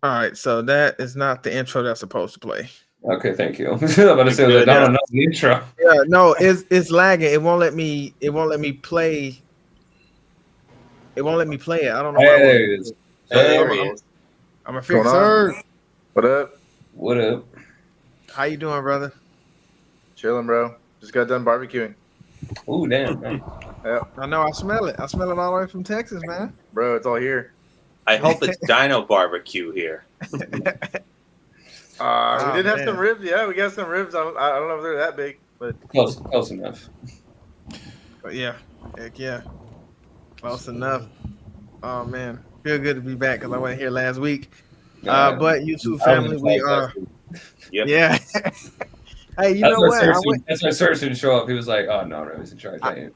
All right, so that is not the intro that's supposed to play. Okay, thank you. I'm about to say, I don't know the intro. Yeah, no, it's lagging. It won't let me. It won't let me play. It won't let me play it. I don't know why. There it is. There he is. I'm a What's going fixer. on? What up? What up? How you doing, brother? Chilling, bro. Just got done barbecuing. Ooh, damn. Yeah, I know. I smell it. I smell it all the way from Texas, man. bro, it's all here. I hope it's Dino Barbecue here. We did have some ribs. Yeah, we got some ribs. I don't know if they're that big, but close enough. But yeah, heck yeah, close enough. Oh man, feel good to be back because I wasn't here last week. But YouTube family, we are. Yep. Yeah. Hey, you know what? That's why Serge didn't show up. He was like, "Oh no, he's in charge." I went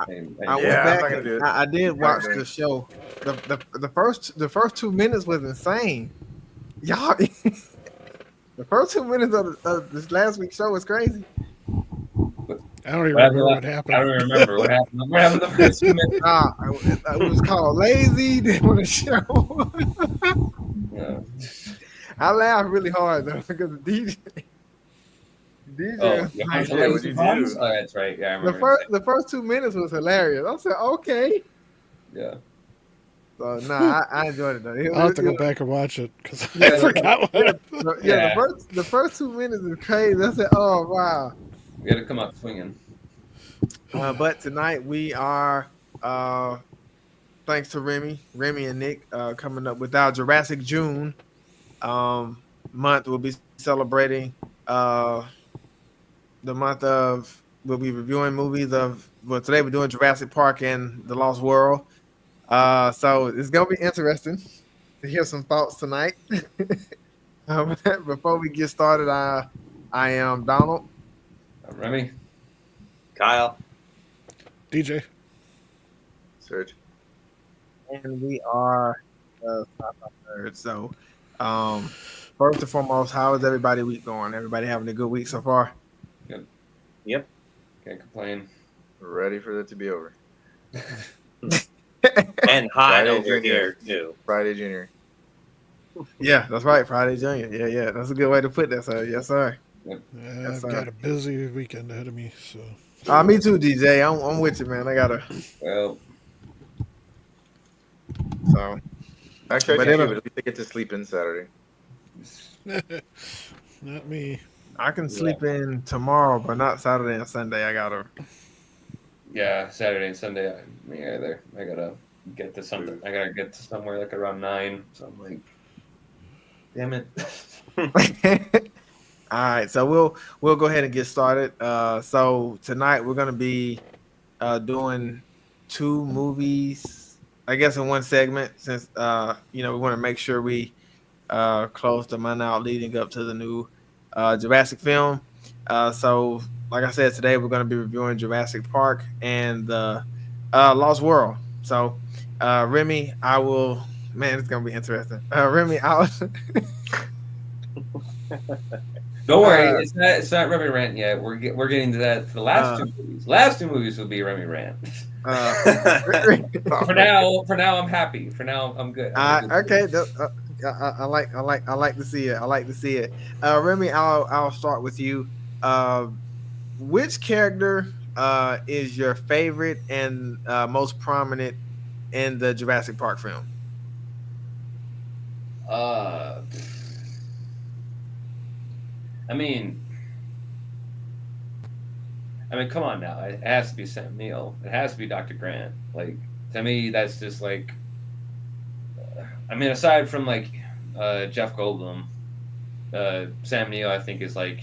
I'm back. not gonna do it. I did watch the show. The first 2 minutes was insane. Y'all, the first 2 minutes of this last week's show was crazy. I don't even remember what happened. I don't remember what happened. What happened the first 2 minutes? It was called Lazy. On the show. Yeah. I laughed really hard though because the DJ. Oh, that's right. Yeah, I remember. The first 2 minutes was hilarious. I said, okay. Yeah. So I enjoyed it though. I'll have to go back and watch it because I forgot what. The first 2 minutes is crazy. I said, oh wow. We got to come out swinging. But tonight we are, thanks to Remy and Nick, coming up with our Jurassic June month. We'll be celebrating the month of. We'll be reviewing movies of. Well, today we're doing Jurassic Park and The Lost World. So it's gonna be interesting to hear some thoughts tonight. Before we get started, I am Donald. I'm Remy. Kyle. DJ. Serge. And we are Sci-FI Nerds. So, first and foremost, how is everybody week going? Everybody having a good week so far? Good. Yep. Can't complain. Ready for that to be over. And hot Friday over Junior. here too. Friday Junior. Yeah, that's right. Friday Junior. Yeah. That's a good way to put that, sir. Yes, sir. Yeah, I've got a busy weekend ahead of me, so. Me too, DJ. I'm with you, man. I gotta. Well. So. Actually, but at least I get to sleep in Saturday. Not me. I can sleep in tomorrow, but not Saturday and Sunday. I gotta. Yeah, Saturday and Sunday. Me either. I gotta get to something. I gotta get to somewhere like around 9. So I'm like, damn it. All right, so we'll go ahead and get started. So tonight we're gonna be doing 2 movies, I guess, in one segment, since we want to make sure we close the month out leading up to the new Jurassic film. So, like I said, today we're gonna be reviewing Jurassic Park and the Lost World. So, Remy, I will. Man, it's gonna be interesting. Remy, I'll. Don't worry, it's not Remy Rant yet. We're getting to that for the last 2 movies. Last 2 movies will be Remy Rant. For now, I'm happy. For now, I'm good. Okay, I like to see it. I like to see it. Remy, I'll start with you. Which character is your favorite and most prominent in the Jurassic Park film? I mean, come on now. It has to be Sam Neill. It has to be Dr. Grant. Like, to me, that's just like. Aside from like Jeff Goldblum, Sam Neill, I think, is like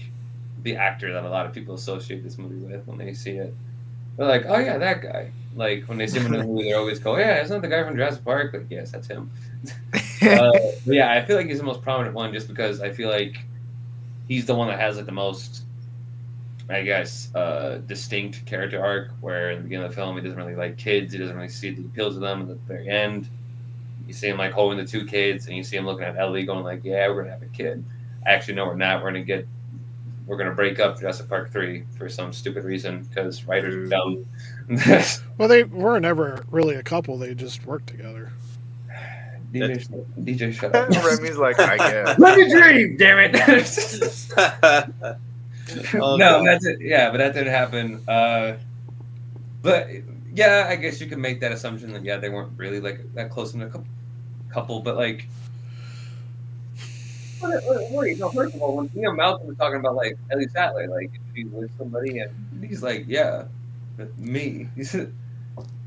the actor that a lot of people associate this movie with when they see it. They're like, oh yeah, that guy. Like when they see him in the movie, they always go, yeah, isn't that the guy from Jurassic Park? Like, yes, that's him. But yeah, I feel like he's the most prominent one just because I feel like he's the one that has like the most, I guess, distinct character arc. Where in the beginning of the film, he doesn't really like kids. He doesn't really see the appeals of them. At the very end, you see him like holding the 2 kids, and you see him looking at Ellie, going like, "Yeah, we're gonna have a kid." Actually, no, we're not. We're gonna break up Jurassic Park 3 for some stupid reason because writers are dumb. Well, they were never really a couple. They just worked together. DJ, shut up. Remy's like, I guess. Let me dream, damn it. Oh, No, God. that's it. Yeah, but that didn't happen. But yeah, I guess you can make that assumption that they weren't really like that close in a couple. But like, wait, no. First of all, when Ian Malcolm was talking about like Ellie Sattler, like she's with somebody, and he's like, yeah, me.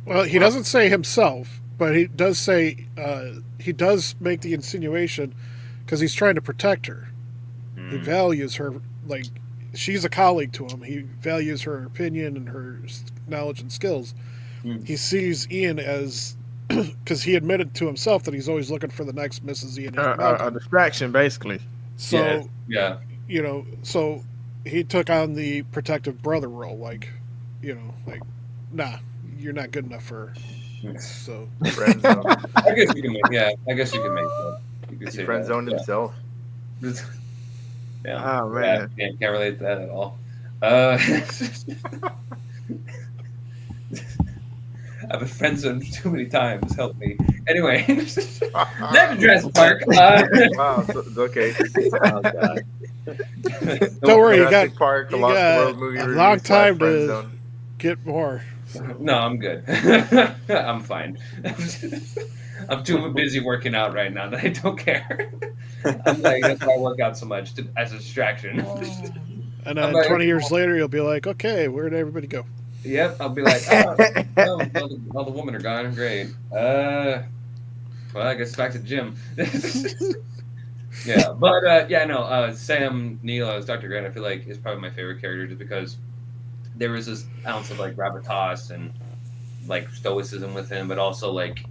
Well, he doesn't say himself, but he does say he does make the insinuation because he's trying to protect her. He values her, like she's a colleague to him. He values her opinion and her knowledge and skills. He sees Ian as because he admitted to himself that he's always looking for the next Mrs. Ian Malcolm. A distraction, basically. So yeah, so he took on the protective brother role, like nah, you're not good enough for her. So Friend zone. I guess you can make. Yeah, I guess you can make that. You could He say friend that. zoned himself. Yeah. Oh man. Yeah, can't relate to that at all. I've been friend zoned too many times. Help me. Anyway, never Jurassic Park. Wow. So, okay. Oh, God. don't worry, you Jurassic got Park, the you Lost got World movie a review long / time friend to zone. get more. So. No, I'm good. I'm fine. I'm too busy working out right now that I don't care. I'm like, that's why I work out so much as a distraction. And I'm then like, 20 years later, you'll be like, okay, where'd everybody go? Yep, I'll be like, oh, all the women are gone. Great. Well, I guess back to the gym. Yeah, but Sam Neill as Dr. Grant, I feel like is probably my favorite character just because there was this ounce of like gravitas and like stoicism with him, but also like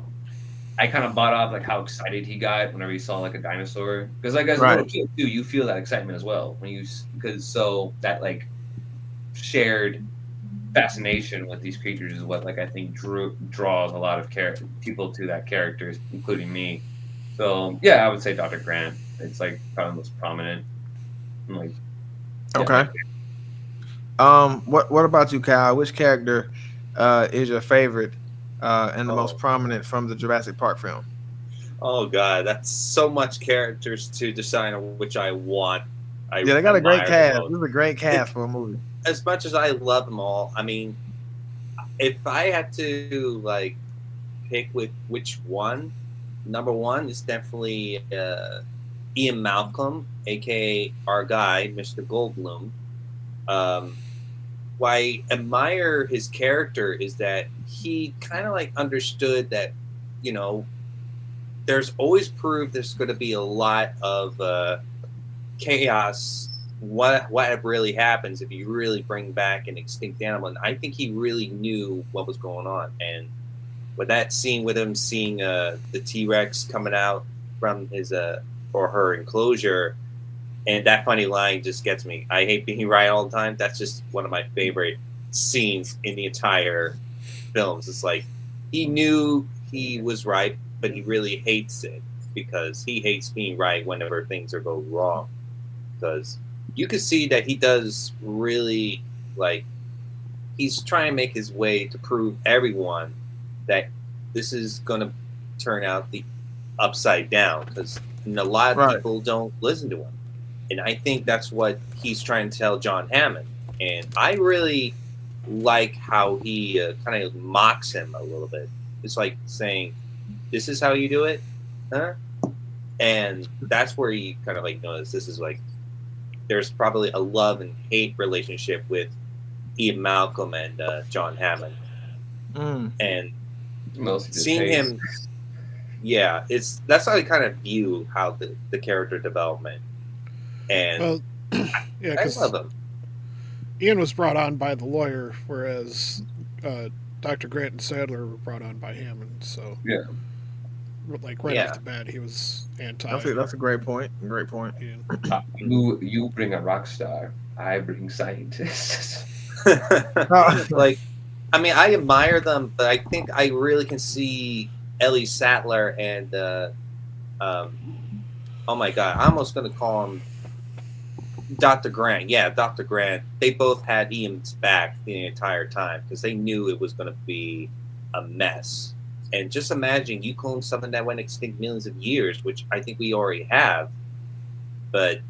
I kind of bought off like how excited he got whenever he saw like a dinosaur because like as a little kid too, you feel that excitement as well because that like shared fascination with these creatures is what like I think draws a lot of people to that character, including me. So yeah, I would say Dr. Grant. It's like probably the most prominent. Like, Okay. What about you, Kyle? Which character is your favorite and the most prominent from the Jurassic Park film? Oh, God. That's so much characters to decide on which I want. They got a great admire cast. the most. This is a great cast for a movie. As much as I love them all, I mean, if I had to like pick with which one, number one is definitely Ian Malcolm, aka our guy, Mr. Goldblum. Why I admire his character is that he kind of like understood that, there's always proved there's going to be a lot of chaos. What really happens if you really bring back an extinct animal? And I think he really knew what was going on. And with that scene with him seeing the T-Rex coming out from his or her enclosure, and that funny line just gets me. I hate being right all the time. That's just one of my favorite scenes in the entire films. It's like he knew he was right, but he really hates it because he hates being right whenever things are going wrong. Because you can see that he does really he's trying to make his way to prove everyone that this is going to turn out the upside down because a lot of people don't listen to him. And I think that's what he's trying to tell John Hammond. And I really like how he kind of mocks him a little bit. It's like saying, this is how you do it? Huh? And that's where he kind of knows this is there's probably a love and hate relationship with Ian Malcolm and John Hammond. And seeing him, that's how I kind of view how the character development. And I love him. Ian was brought on by the lawyer, whereas Dr. Grant and Sadler were brought on by Hammond. So right off the bat, he was anti. That's a great point. Great point. You bring a rock star. I bring scientists. I admire them, but I think I really can see Ellie Sattler and oh my God, I'm almost going to call him Dr. Grant. Yeah, Dr. Grant. They both had Ian's back the entire time because they knew it was going to be a mess. And just imagine you clone something that went extinct millions of years, which I think we already have. But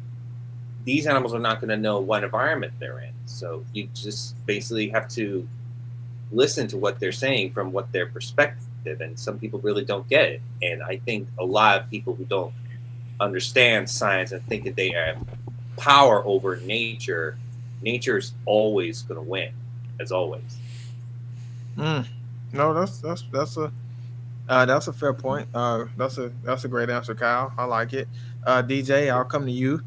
these animals are not going to know what environment they're in. So you just basically have to listen to what they're saying from what their perspective. And some people really don't get it. And I think a lot of people who don't understand science and think that they have power over nature, nature's always going to win, as always. No, that's a fair point. That's a great answer, Kyle. I like it. DJ, I'll come to you.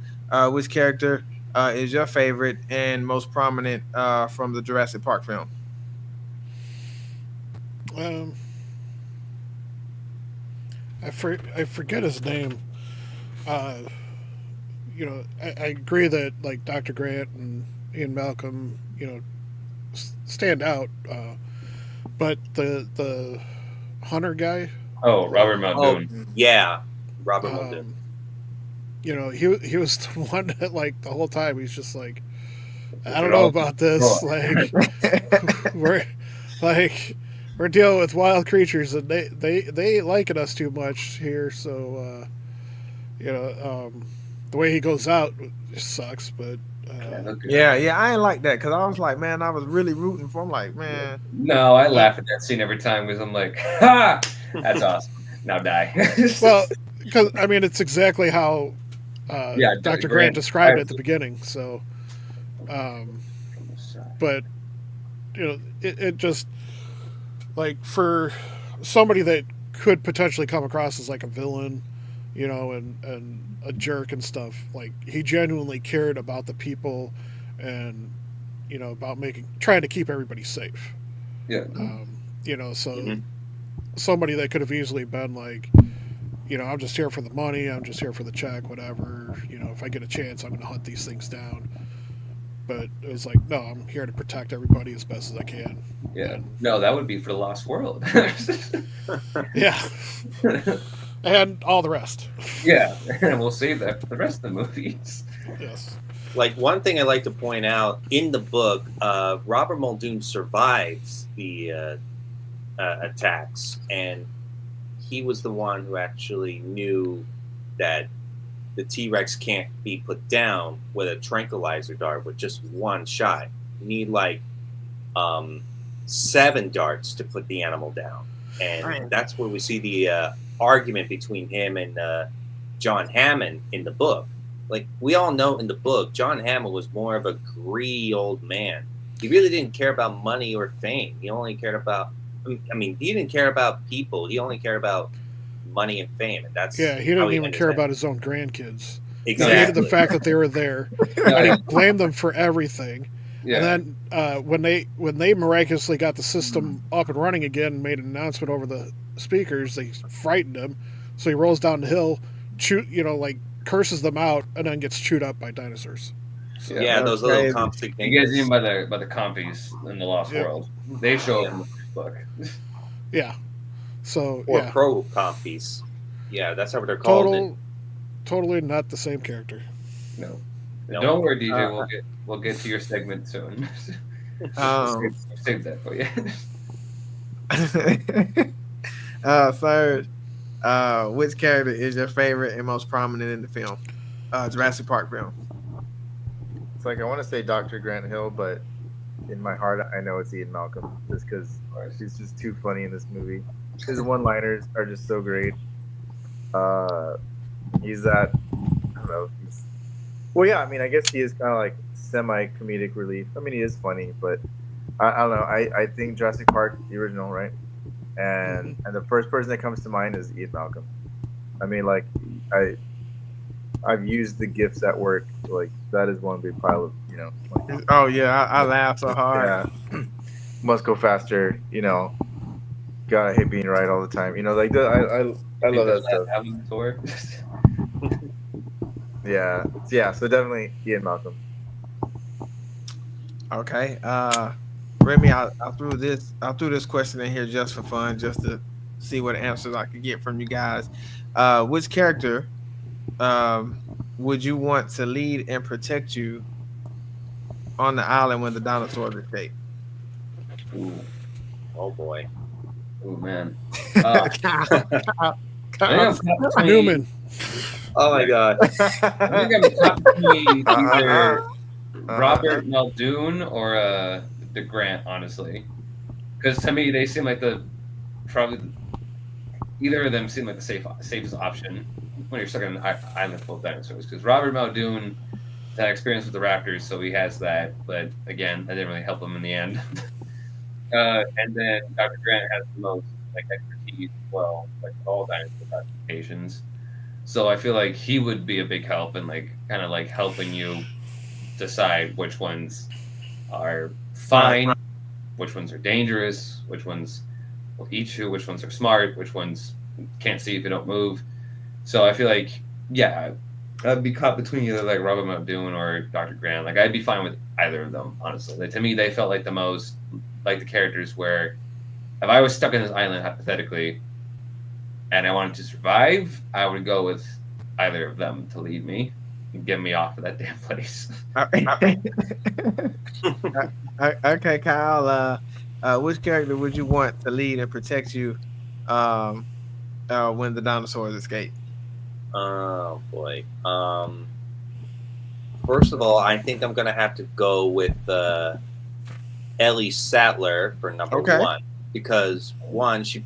Which character is your favorite and most prominent from the Jurassic Park film? I forget his name. I agree that like Dr. Grant and Ian Malcolm, stand out. But the hunter guy, Oh, Robert Muldoon. Yeah, Robert Muldoon. he was the one that like the whole time he's just like, I don't know about this. Like we're dealing with wild creatures and they ain't liking us too much here. So the way he goes out sucks. But Yeah, I ain't like that because I was like, man, I was really rooting for him. Like, man, No, I laugh at that scene every time because I'm like, ha, that's awesome. Now die. well, because I mean it's exactly how Dr. Grant described it at the beginning. So, but it just like for somebody that could potentially come across as like a villain, and a jerk and stuff. Like he genuinely cared about the people, and about trying to keep everybody safe. Yeah. So somebody that could have easily been like, I'm just here for the money. I'm just here for the check. Whatever. If I get a chance, I'm going to hunt these things down. But it was like, no, I'm here to protect everybody as best as I can. Yeah. No, that would be for the Lost World. Yeah. And all the rest. Yeah, and we'll save that for the rest of the movies. Yes. Like one thing I like to point out in the book, Robert Muldoon survives the attacks, and he was the one who actually knew that the T-Rex can't be put down with a tranquilizer dart with just one shot. You need like 7 darts to put the animal down, and that's where we see the argument between him and John Hammond in the book. Like we all know in the book, John Hammond was more of a greedy old man. He really didn't care about money or fame. He only cared about, he didn't care about people. He only cared about money and fame. And that's he didn't even care about his own grandkids. Exactly. He hated the fact that they were there. And he blamed them for everything. Yeah. And then when they miraculously got the system up and running again and made an announcement over the speakers, they frightened him. So he rolls down the hill, curses them out, and then gets chewed up by dinosaurs. So, yeah, those little compsy things. You guys mean by the compies in the Lost World? They show up in the book. Yeah. So or pro compies. Yeah, that's how they're called. Totally not the same character. No. Don't worry, DJ. We'll get to your segment soon. Save that for you. Third, which character is your favorite and most prominent in the film? Jurassic Park film. It's like I want to say Dr. Grant Hill, but in my heart, I know it's Ian Malcolm, just because he's just too funny in this movie. His one-liners are just so great. He's that, I don't know. I guess he is kind of like semi-comedic relief. He is funny, but I don't know. I think Jurassic Park, the original, right? And the first person that comes to mind is Ian Malcolm. I've used the GIFs at work. Like that is one big pile of oh yeah, I laugh so hard. Yeah, must go faster. God, I hate being right all the time. I love that stuff. Yeah. So definitely Ian Malcolm. Okay, Remy, I threw this question in here just for fun, just to see what answers I could get from you guys. Which character would you want to lead and protect you on the island when the dinosaurs escape? Ooh. Oh boy. Oh man. I think I'm caught between, Newman. Oh my god. I think I'm caught between either Robert Muldoon or DeGrant, honestly. Because to me, they seem like either of them seem like the safest option when you're stuck on an island full of dinosaurs. Because Robert Muldoon had experience with the raptors, so he has that. But again, that didn't really help him in the end. And then Dr. Grant has the most expertise as well, like all dinosaur classifications. So I feel like he would be a big help in kind of helping you decide which ones are fine, which ones are dangerous, which ones will eat you, which ones are smart, which ones can't see if you don't move. So I feel like, yeah, I'd be caught between either Robert Muldoon or Dr. Grant. I'd be fine with either of them, honestly. To me, they felt like the most like the characters where if I was stuck on this island hypothetically and I wanted to survive, I would go with either of them to lead me and get me off of that damn place. Okay, Kyle. Which character would you want to lead and protect you when the dinosaurs escape? Oh boy. First of all, I think I'm gonna have to go with Ellie Sattler for number one, because one, she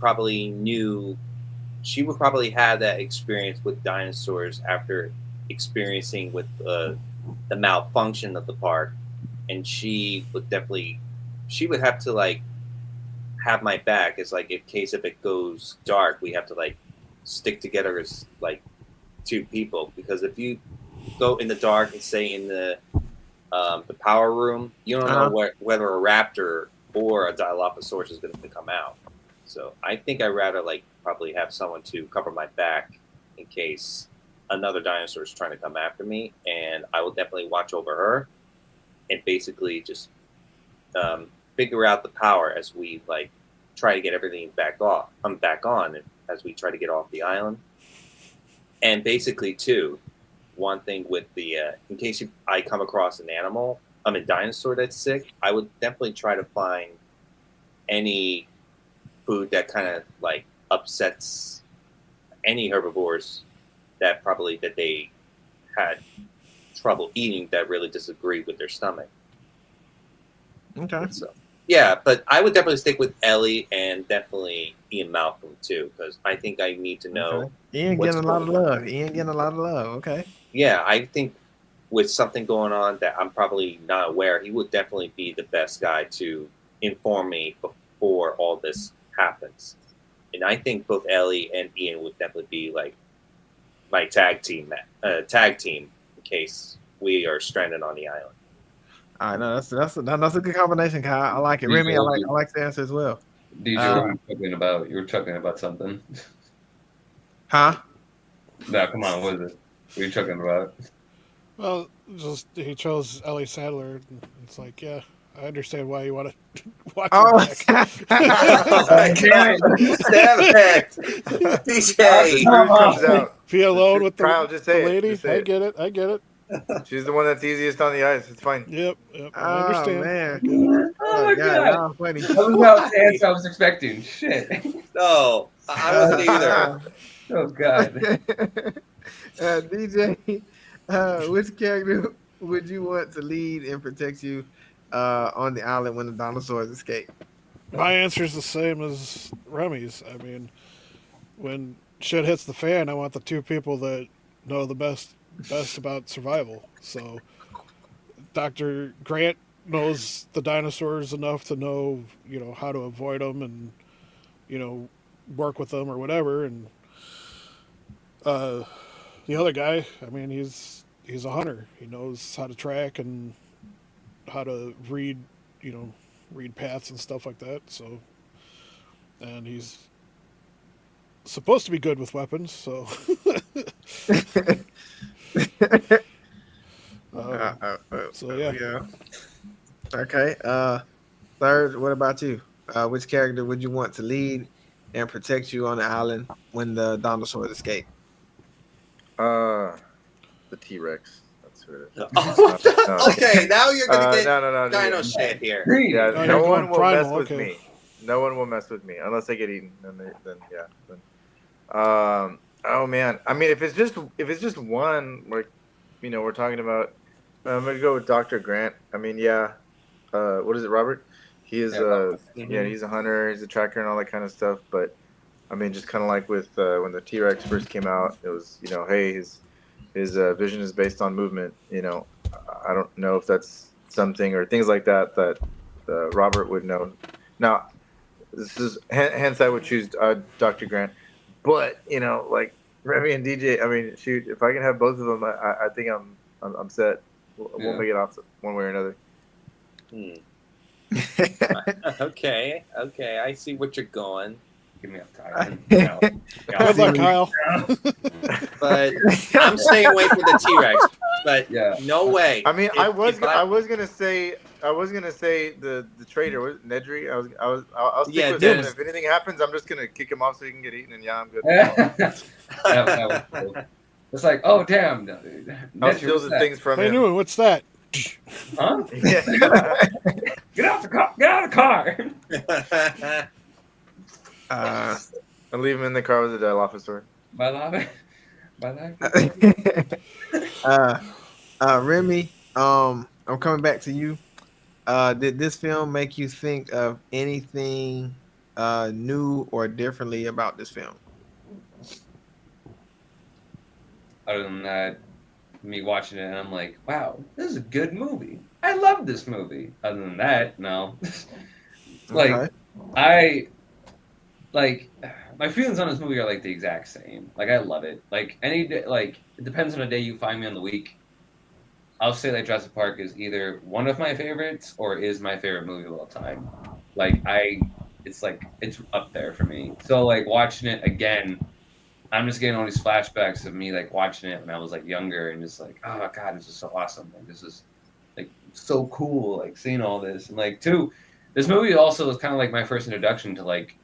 would probably have that experience with dinosaurs after experiencing with the malfunction of the park, and she would have to have my back. It's in case if it goes dark, we have to stick together as two people, because if you go in the dark and stay in the power room, you don't know whether a raptor or a Dilophosaurus is going to come out. So I think I'd rather probably have someone to cover my back in case another dinosaur is trying to come after me, and I will definitely watch over her and basically just figure out the power as we try to get everything back on, and as we try to get off the island. And basically, too, one thing with the in case I come across a dinosaur that's sick, I would definitely try to find any food that kind of upsets any herbivores that they had trouble eating, that really disagree with their stomach. Okay. So yeah, but I would definitely stick with Ellie and definitely Ian Malcolm too, because I think I need to know. Ian getting a lot of love. Okay. Yeah, I think with something going on that I'm probably not aware, he would definitely be the best guy to inform me before all this happens. And I think both Ellie and Ian would definitely be my tag team in case we are stranded on the island. All right, no, that's a good combination, Kyle. I like it. Remy, I like the answer as well. DJ, what were you talking about? You were talking about something. Huh? No, come on, what is it? What are you talking about? Well, just he chose Ellie Sattler. It's yeah, I understand why you want to watch it back. Damn it, DJ. Comes out. Be alone with the lady. I get it. She's the one that's easiest on the ice. It's fine. Yep. I understand. Man. Oh my god. Funny. That was not the answer I was expecting. Shit. No, I wasn't either. Oh god. DJ, which character would you want to lead and protect you on the island when the dinosaurs escape? My answer is the same as Remy's. I mean, when shit hits the fan, I want the two people that know the best about survival. So Dr. Grant knows the dinosaurs enough to know, how to avoid them and, work with them or whatever. And the other guy, I mean, he's a hunter. He knows how to track and how to read paths and stuff like that. So, and he's supposed to be good with weapons. So, so yeah. Okay. Third, what about you? Which character would you want to lead and protect you on the island when the dinosaurs escape? The T-Rex. That's who it is. Okay, now you're gonna get no, dino shit here. Yeah, no one will mess with me. No one will mess with me unless I get eaten. Then yeah. Then, oh man. I mean, if it's just one, like, we're talking about. I'm gonna go with Dr. Grant. I mean, yeah. What is it, Robert? He is Mhm. he's a hunter, he's a tracker, and all that kind of stuff. But I mean, just kind of like with when the T-Rex first came out, it was hey, his vision is based on movement. I don't know if that's something or things like that that Robert would know. Now, this is hence I would choose Dr. Grant, but like Remy and DJ. I mean, shoot, if I can have both of them, I think I'm set. We'll Yeah. make it off one way or another. Hmm. Okay, I see what you're going, Give me a Kyle. No. Good luck, Kyle. but I'm staying away from the T-Rex. But Yeah. no way. I mean, If- I was if I- gonna say the traitor was it Nedry. I'll stick Yeah, with him. Dennis. If anything happens, I'm just gonna kick him off so he can get eaten, and yeah, I'm good. That was cool. It's like, oh damn, I'll steal the things from Hey, him. Newman, what's that? Huh? Yeah. Get out the car! Get out of the car! I'll leave him in the car with the officer. My life. Remy, I'm coming back to you. Did this film make you think of anything new or differently about this film? Other than that, me watching it and I'm like, wow, this is a good movie. I love this movie. Other than that, no. Like, Okay. my feelings on this movie are like the exact same. Like, I love it. Like, any day, like, it depends on the day you find me on the week. I'll say that Jurassic Park is either one of my favorites or is my favorite movie of all time. Like, it's up there for me. So, like, watching it again, I'm just getting all these flashbacks of me, like, watching it when I was, like, younger and just like, oh, God, this is so awesome. Like, this is, like, so cool, like, seeing all this. And, like, this movie also was kind of like my first introduction to, like,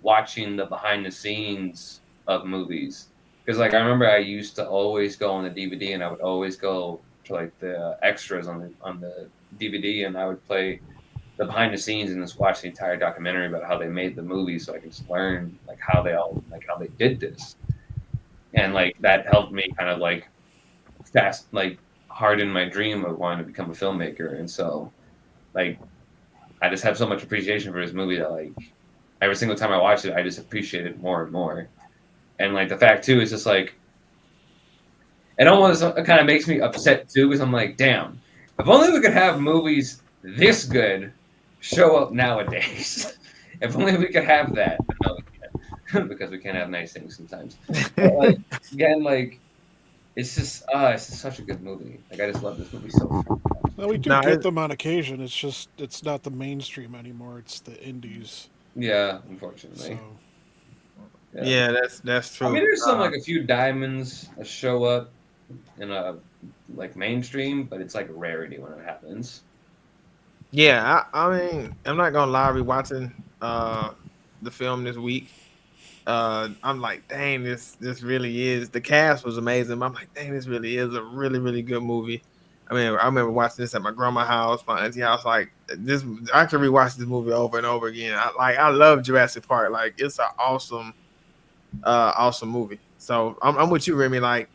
watching the behind the scenes of movies. Because, like, I remember I used to always go on the DVD and I would always go to, like, the extras on the DVD and I would play the behind the scenes and just watch the entire documentary about how they made the movie so I can just learn, like, how they did this. And, like, that helped me kind of, like, harden my dream of wanting to become a filmmaker. And so, like, I just have so much appreciation for this movie that, like, every single time I watch it, I just appreciate it more and more. And, like, the fact, too, is just, like, it almost kind of makes me upset, too, because I'm like, damn, if only we could have movies this good show up nowadays. If only we could have that. But no, we can't. Because we can't have nice things sometimes. But, like, again, like, it's just such a good movie. Like, I just love this movie so much. Well, we do get them on occasion. It's just it's not the mainstream anymore. It's the indies. Yeah, unfortunately. So. Yeah, that's true. I mean, there's a few diamonds that show up in a like mainstream, but it's like a rarity when it happens. Yeah, I mean, I'm not gonna lie. Rewatching the film this week, I'm like, dang, this really is. The cast was amazing. I'm like, dang, this really is a really, really good movie. I mean, I remember watching this at my grandma's house, my auntie house. Like this, I could rewatch this movie over and over again. I love Jurassic Park. Like it's an awesome movie. So I'm with you, Remy. Like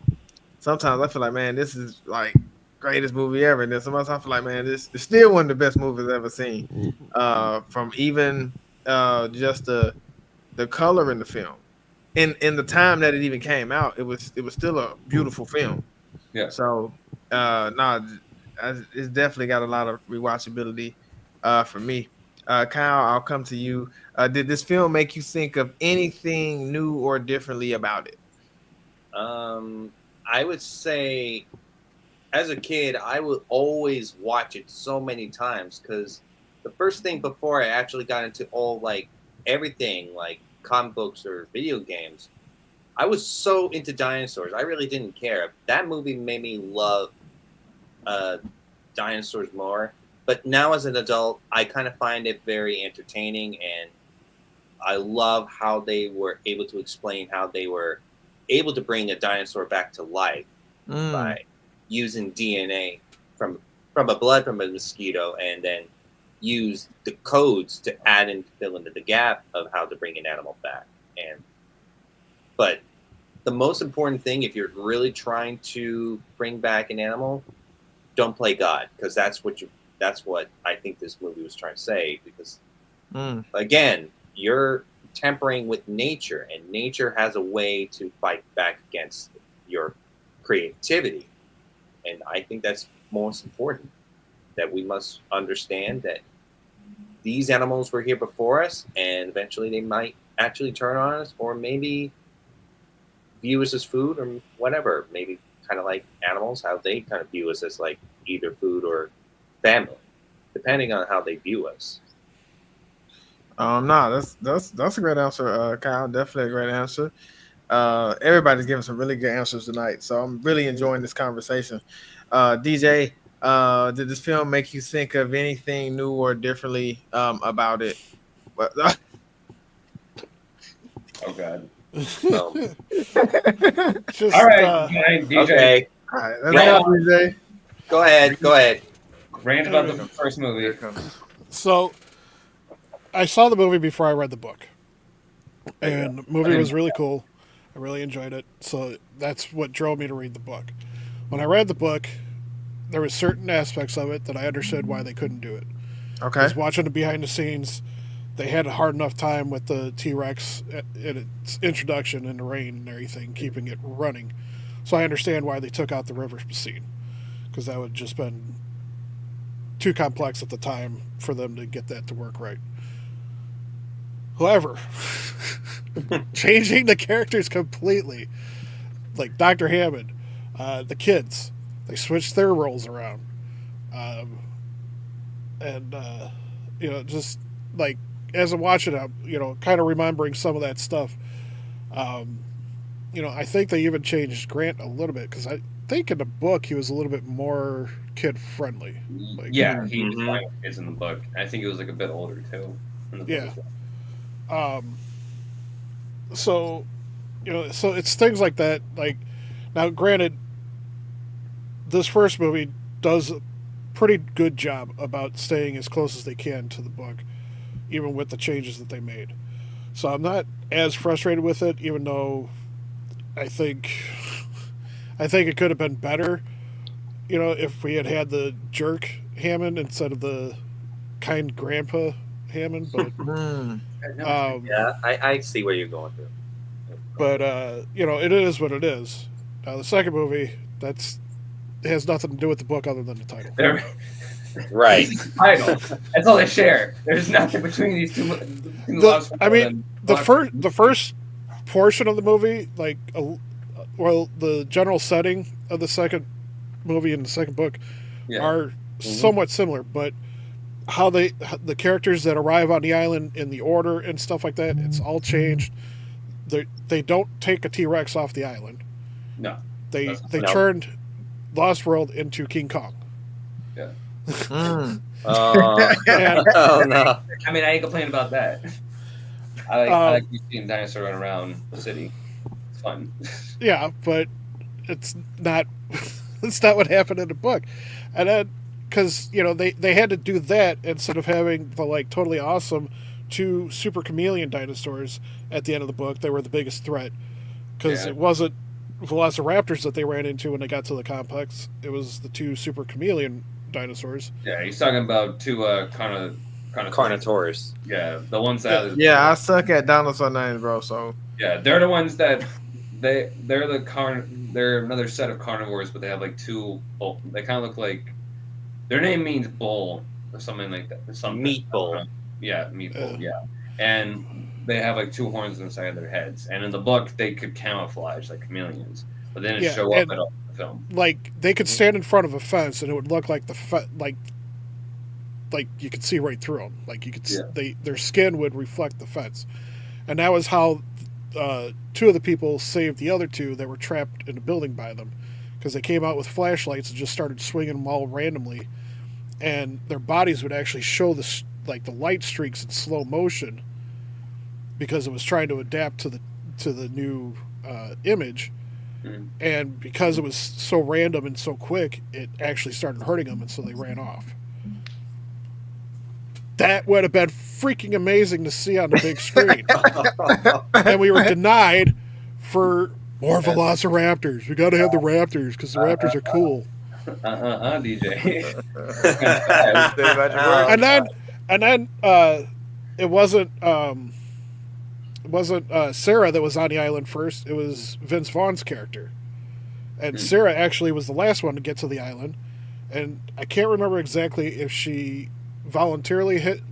sometimes I feel like, man, this is like greatest movie ever. And then sometimes I feel like, man, this is still one of the best movies I've ever seen. From even just the color in the film. In the time that it even came out, it was still a beautiful film. Yeah. So it's definitely got a lot of rewatchability for me. Kyle, I'll come to you. Did this film make you think of anything new or differently about it? I would say, as a kid, I would always watch it so many times because the first thing before I actually got into all like everything like comic books or video games, I was so into dinosaurs. I really didn't care. That movie made me love dinosaurs more. But now as an adult, I kind of find it very entertaining, and I love how they were able to explain how they were able to bring a dinosaur back to life by using DNA from a blood from a mosquito and then use the codes to add and fill into the gap of how to bring an animal back. But the most important thing, if you're really trying to bring back an animal, don't play God, because that's what I think this movie was trying to say. Because again, you're tempering with nature, and nature has a way to fight back against your creativity. And I think that's most important, that we must understand that these animals were here before us, and eventually they might actually turn on us, or maybe view us as food, or whatever. Maybe kind of like animals, how they kind of view us as like either food or family, depending on how they view us. No, that's a great answer, Kyle. Definitely a great answer. Everybody's giving some really good answers tonight, so I'm really enjoying this conversation. DJ, did this film make you think of anything new or differently about it? Oh God. Just, All right, DJ. Okay, All right, let's Yeah. go, DJ. go ahead. Rant about the first Here movie. it comes. So, I saw the movie before I read the book, and the movie was really cool. I really enjoyed it, so that's what drove me to read the book. When I read the book, there was certain aspects of it that I understood why they couldn't do it. Okay. Because watching the behind the scenes, they had a hard enough time with the T-Rex in its introduction in the rain and everything, keeping it running. So I understand why they took out the river scene, because that would have just been too complex at the time for them to get that to work right. However, changing the characters completely, like Dr. Hammond, the kids, they switched their roles around. Just like as I'm watching it, kind of remembering some of that stuff. I think they even changed Grant a little bit, because I think in the book he was a little bit more kid friendly. Like, Yeah, he was playing with kids in the book. I think he was like a bit older too. In the book Yeah. as well. So it's things like that. Like, now, granted, this first movie does a pretty good job about staying as close as they can to the book, even with the changes that they made. So I'm not as frustrated with it, even though I think it could have been better, if we had had the jerk Hammond instead of the kind grandpa Hammond. But Yeah, I see where you're going through. But it is what it is. The second movie, it has nothing to do with the book other than the title. Right. Title. That's all they share. There's nothing between these two. The first portion of the movie, like, the general setting of the second movie and the second book are somewhat similar, but how the characters that arrive on the island in the order and stuff like that, it's all changed. They don't take a T-Rex off the island. No. They turned Lost World into King Kong. Yeah. Oh no! I mean, I ain't complaining about that. I like seeing dinosaur run around the city. It's fun. Yeah, but it's not. It's not what happened in the book, and then because they had to do that instead of having the totally awesome 2 super chameleon dinosaurs at the end of the book. They were the biggest threat, because it wasn't velociraptors that they ran into when they got to the complex. It was the 2 super chameleon dinosaurs. Yeah, he's talking about 2 Carnotaurs. Yeah, the ones that. Yeah, I suck at dinosaur names, bro. So yeah, they're the ones that they're another set of carnivores, but they have 2. They kind of look like their name means bull or something like that. Or something. Meat bull. Yeah, meat bull. Yeah, and they have 2 horns inside of their heads. And in the book, they could camouflage like chameleons, but they didn't show up at all in the film. Like, they could stand in front of a fence and it would look like like you could see right through them. Like, you could their skin would reflect the fence, and that was how 2 of the people saved the other 2 that were trapped in a building by them, because they came out with flashlights and just started swinging them all randomly, and their bodies would actually show the light streaks in slow motion, because it was trying to adapt to the new image. And because it was so random and so quick, it actually started hurting them, and so they ran off. that would have been freaking amazing to see on the big screen. And we were denied for more Velociraptors. We got to have the Raptors because the Raptors are cool. DJ. Say magic word. And then it wasn't Sarah that was on the island first. It was Vince Vaughn's character, and Sarah actually was the last one to get to the island. And I can't remember exactly if she voluntarily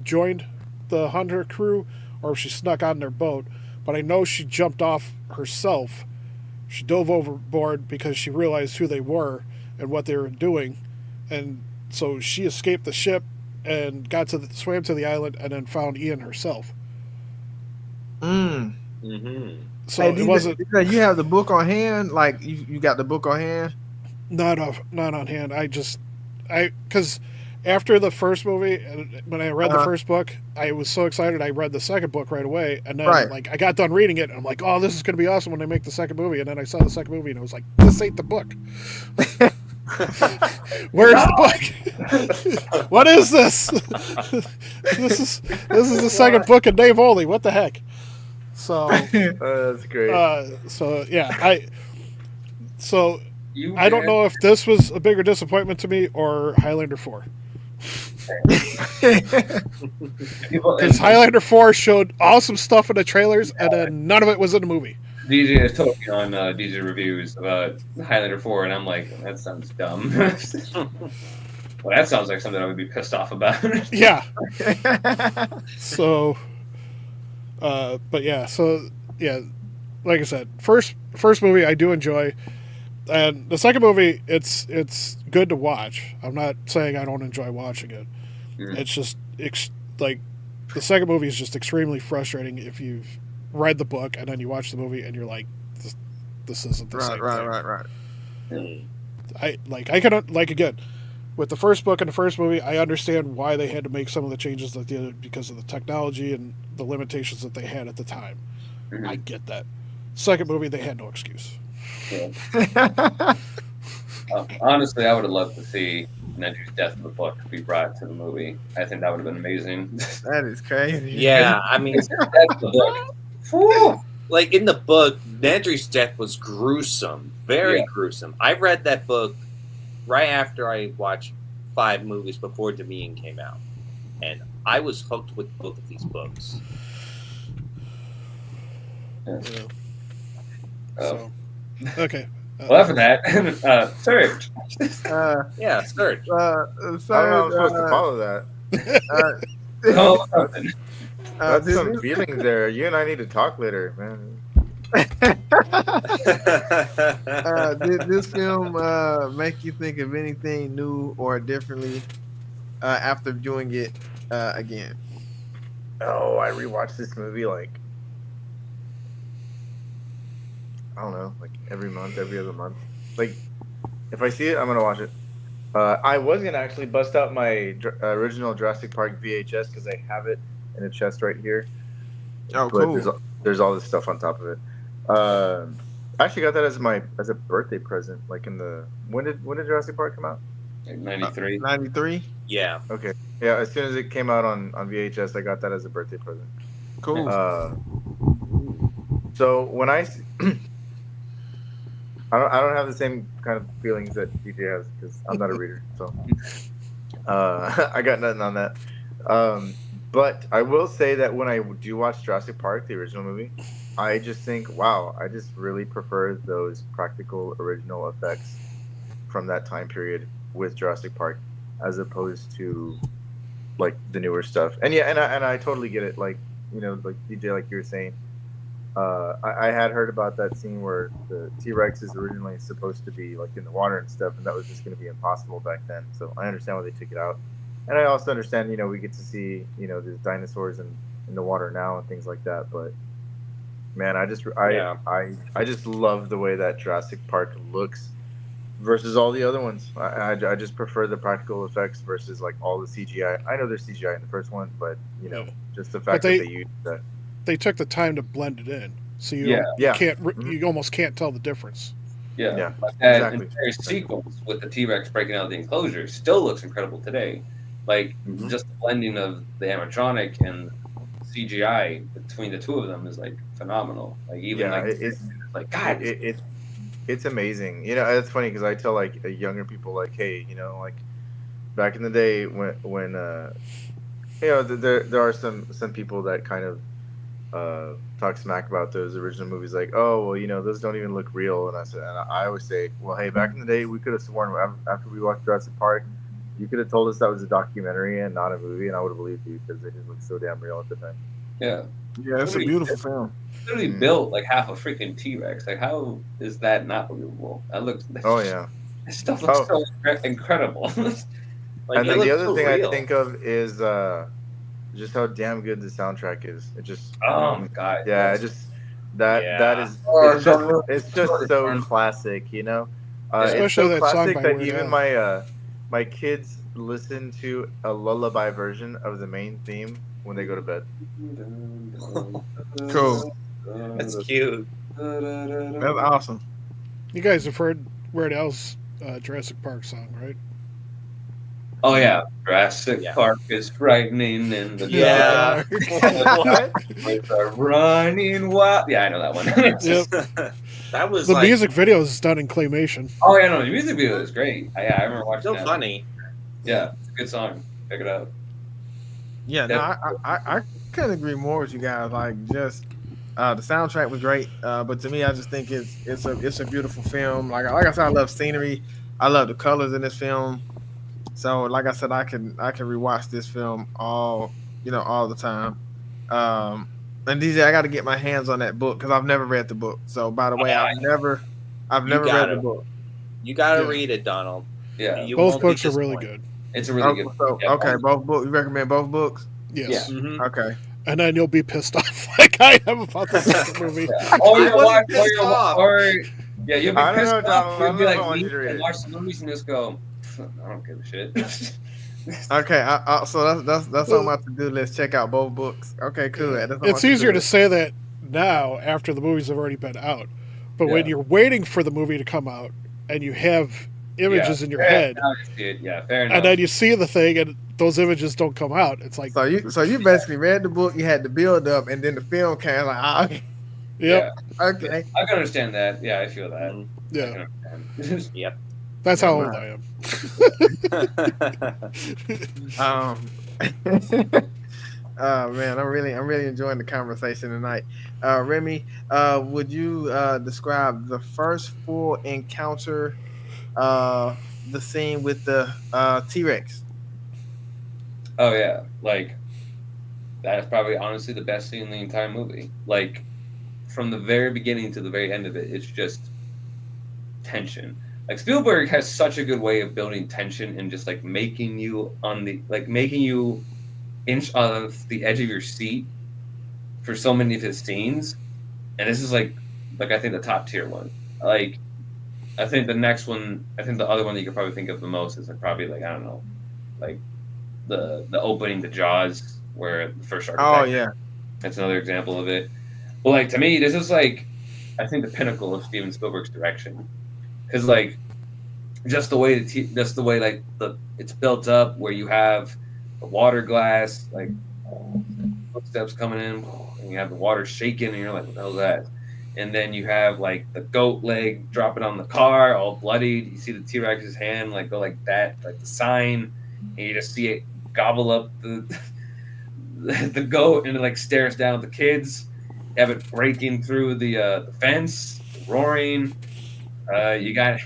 joined the hunter crew or if she snuck on their boat, but I know she jumped off herself. She dove overboard because she realized who they were and what they were doing, and so she escaped the ship and swam to the island and then found Ian herself. Mm-hmm. So Hey, it wasn't you have the book on hand? Like you got the book on hand? not on hand. Because after the first movie, and when I read the first book, I was so excited. I read the second book right away, and then I got done reading it, and I'm like, oh, this is gonna be awesome when they make the second movie. And then I saw the second movie, and I was like, this ain't the book. Where's the book? What is this? This is the second book of Dave Foley. What the heck? So That's great. I don't know if this was a bigger disappointment to me or Highlander 4. Because Highlander 4 showed awesome stuff in the trailers, and then none of it was in the movie. DJ has told me on DJ reviews about Highlander 4, and I'm like, that sounds dumb. Well, that sounds like something I would be pissed off about. Yeah. So, like I said, first movie I do enjoy, and the second movie it's good to watch. I'm not saying I don't enjoy watching it. It's just the second movie is just extremely frustrating if you've read the book and then you watch the movie and you're like, this isn't the same thing. Right. I can again, with the first book and the first movie, I understand why they had to make some of the changes that they did because of the technology and the limitations that they had at the time. I get that. Second movie, they had no excuse. Yeah. Honestly, I would have loved to see Nedry's death in the book be brought to the movie. I think that would have been amazing. That is crazy. Yeah, I mean, That's the book. Whew. like in the book, Nedry's death was gruesome, very gruesome. I read that book right after I watched 5 movies before Dominion came out, and I was hooked with both of these books. So, okay. Well, after that, Surge. Yeah, Surge. I don't know how I'm supposed to follow that. Oh, something. That's some feelings there. You and I need to talk later, man. Did this film make you think of anything new or differently after viewing it again? Oh, I rewatched this movie I don't know, every month, every other month. If I see it, I'm gonna watch it. I was gonna actually bust out my original Jurassic Park VHS because I have it in a chest right here. Oh, but cool. There's all this stuff on top of it. I actually got that as a birthday present. When did Jurassic Park come out? 93. 93? Yeah. Okay. Yeah, as soon as it came out on VHS, I got that as a birthday present. Cool. So when I don't have the same kind of feelings that DJ has because I'm not a reader. So I got nothing on that. But I will say that when I do watch Jurassic Park, the original movie, I just think, wow, I just really prefer those practical original effects from that time period with Jurassic Park as opposed to the newer stuff. And yeah, and I totally get it. DJ, like you were saying, I had heard about that scene where the T-Rex is originally supposed to be in the water and stuff, and that was just going to be impossible back then. So I understand why they took it out. And I also understand, we get to see, there's dinosaurs in the water now and things like that. But man, I just love the way that Jurassic Park looks versus all the other ones. I just prefer the practical effects versus all the CGI. I know there's CGI in the first one, but just the fact that they used that. They took the time to blend it in, so you you almost can't tell the difference. Yeah. But that entire sequence with the T-Rex breaking out of the enclosure still looks incredible today. Like Mhm. just the blending of the animatronic and CGI between the two of them is like phenomenal. Like even Yeah, like God, it's amazing. You know, it's funny because I tell like younger people like, hey, you know, like back in the day when you know there are some people that kind of talk smack about those original movies, like, oh well, you know, those don't even look real. And I always say, well, hey, back in the day, we could have sworn after we watched Jurassic Park, you could have told us that was a documentary and not a movie, and I would have believed you because they just looked so damn real at the time. yeah. Yeah, it's a beautiful film. Literally built like half a freaking T-Rex. Like, how is that not believable? That looks. Oh yeah. That stuff looks Oh, so incredible. Like and it then the looks other so thing real. I think of is just how damn good the soundtrack is. It just Oh my god! yeah, Yes. it just that Yeah. is Oh, it's just so classic, you know. Yeah. It's Especially so that song classic by that Weird even Al. my kids listen to a lullaby version of the main theme when they go to bed. Cool. That's cute. That's awesome. You guys have heard Weird Al's Jurassic Park song, right? Oh yeah, Jurassic Yeah. Park is frightening, and the Yeah. What? dogs are running wild. Yeah, I know that one. Yep. That was The like music video is done in claymation. Oh yeah, no, the music video is great. Yeah, I remember watching still that. funny. Yeah, it's a good song. Check it out. Yeah, no, I couldn't agree more with you guys. Like, just the soundtrack was great, but to me, I just think it's a beautiful film. Like I said, I love scenery. I love the colors in this film. So, like I said, I can rewatch this film all the time. And DJ, I got to get my hands on that book because I've never read the book. So, by the way, I've You never read the gotta. book. You gotta Yeah. read it, Donald. Yeah, You Both won't be books are really disappointed. good. it's a really good. So, Yeah, okay, both books. You recommend both books? Yes. Mhm. Okay. And then you'll be pissed off like I am about the second movie. Yeah. Or I you'll wasn't watch, pissed off. Yeah, you'll be I don't pissed know, off. Donald. I You'll don't be know if like I want me you to read and it. watch the movies and just go, I don't give a shit. Okay, so that's on my to-do list. Check out both books. Okay, cool. That's on my It's easier to list. say that now after the movies have already been out. But when Yeah. you're waiting for the movie to come out and you have images in your head, Now I see it. Yeah, fair enough. and then you see the thing and those images don't come out, it's like, So you basically read the book. You had the build up, and then the film came. Like, okay, yep, okay. I can understand that. Yeah, I feel that. Mhm. I yeah, can understand. Yep. that's how old Wow. I am. Oh man, I'm really enjoying the conversation tonight. Remy, would you describe the first full encounter, the scene with the T-Rex? Oh yeah, like that's probably honestly the best scene in the entire movie. Like from the very beginning to the very end of it, it's just tension. Like Spielberg has such a good way of building tension and just like making you inch off the edge of your seat for so many of his scenes. And this is like I think the top tier one. Like I think the next one, I think the other one that you could probably think of the most is like probably like I don't know, like the opening to Jaws where the first shark Oh attack. yeah, That's another example of it. But like to me, this is like I think the pinnacle of Steven Spielberg's direction, because like just the way like it's built up where you have the water glass like footsteps coming in and you have the water shaking and you're like what the hell is that? And then you have like the goat leg dropping on the car all bloodied. You see the T-Rex's hand like go like that, like the sign, and you just see it gobble up the goat and it like stares down at the kids. You have it breaking through the fence, roaring. You got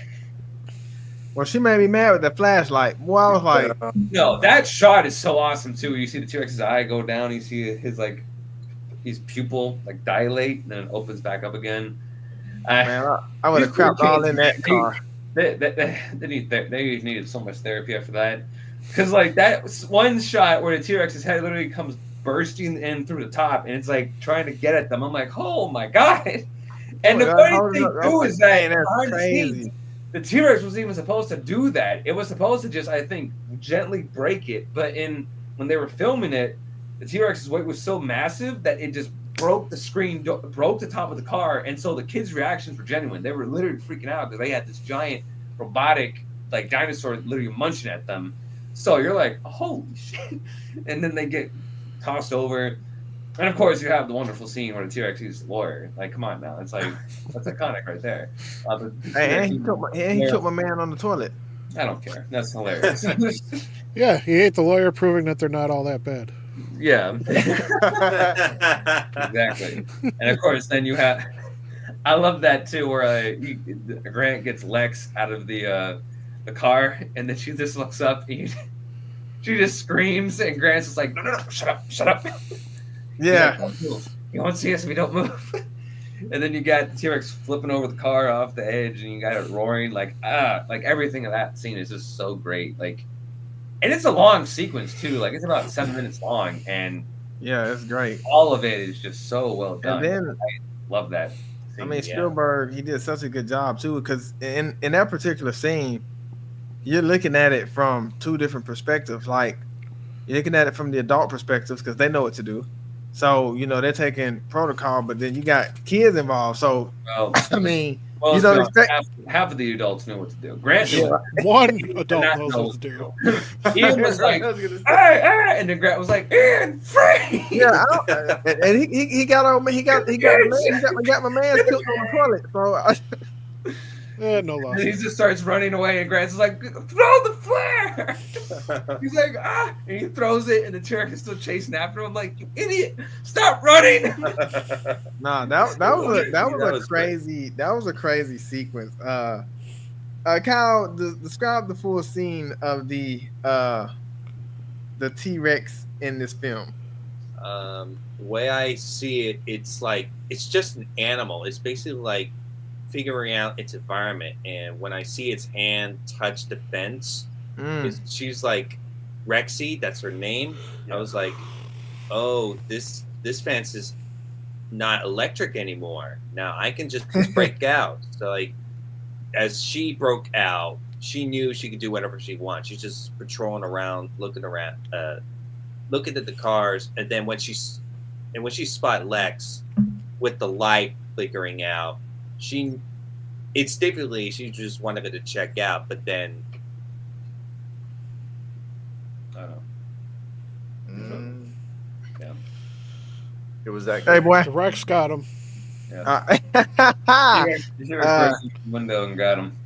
well, she made me mad with the flashlight. Well, I was like, no. That shot is so awesome too. You see the T-Rex's eye go down. You see his like his pupil like dilate, and then it opens back up again. man, I would have crapped all in that car. They needed so much therapy after that, because like that one shot where the T-Rex's head literally comes bursting in through the top, and it's like trying to get at them. I'm like, oh my god! And the funny thing too is that behind the scenes, the T-Rex wasn't even supposed to do that. It was supposed to just, I think, gently break it. But when they were filming it, the T-Rex's weight was so massive that it just broke the screen, broke the top of the car. And so the kids' reactions were genuine. They were literally freaking out because they had this giant robotic like dinosaur literally munching at them. So you're like, holy shit! And then they get tossed over, and of course you have the wonderful scene where the T-Rex uses the lawyer. Like, come on now, it's like that's iconic right there. The T-Rex And he killed my man on the toilet. I don't care. That's hilarious. Yeah, he ate the lawyer, proving that they're not all that bad. Yeah, exactly. And of course, then you have. I love that too, where Grant gets Lex out of the car, and then she just looks up, and she just screams, and Grant's just like, no, shut up. Yeah. Like, you won't see us if we don't move. And then you got the T-Rex flipping over the car off the edge, and you got it roaring, like everything of that scene is just so great, like. And it's a long sequence too. Like it's about 7 minutes long, and yeah, it's great. All of it is just so well done. And then I love that. I mean, Spielberg, he did such a good job too, because in that particular scene, you're looking at it from two different perspectives. Like you're looking at it from the adult perspectives because they know what to do. So they're taking protocol, but then you got kids involved. So I mean. Well, half of the adults know what to do. Grant knew one adult knows what to do. Ian was like, hey, and then Grant was like, Ian, free. Yeah, and he got my man killed on the toilet. So no loss. And he just starts running away, and Grant's like, throw the flare. He's like, and he throws it, and the T-Rex is still chasing after him. Like, you idiot, stop running. Nah, that was a crazy sequence. Kyle, describe the full scene of the T-Rex in this film. The way I see it, it's just an animal. It's basically like figuring out its environment, and when I see its hand touch the fence, she's like Rexy, that's her name. I was like, oh, this fence is not electric anymore. Now I can just break out. So like, as she broke out, she knew she could do whatever she wants. She's just patrolling around, looking at the cars, and then when she spot Lex with the light flickering out, it's typically she just wanted to check out, but then I don't know. Yeah. It was that. Hey boy, the Rex got him. Yeah. He burst the window and got him.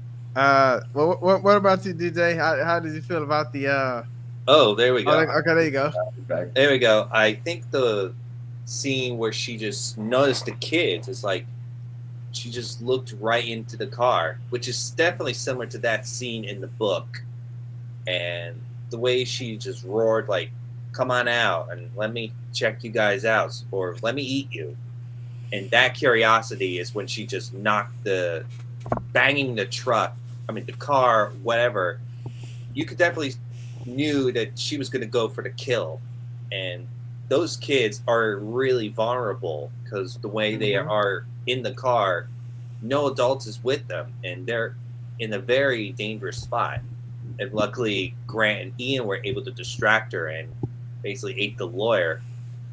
What about you, DJ? How did you feel about the? Oh, there we go. Okay, there you go. There we go. I think the scene where she just noticed the kids is like. She just looked right into the car, which is definitely similar to that scene in the book. And the way she just roared, like, come on out and let me check you guys out, or let me eat you. And that curiosity is when she just banging the car, whatever. You could definitely knew that she was going to go for the kill. And those kids are really vulnerable because the way they are in the car, no adult is with them, and they're in a very dangerous spot. And luckily, Grant and Ian were able to distract her and basically ate the lawyer.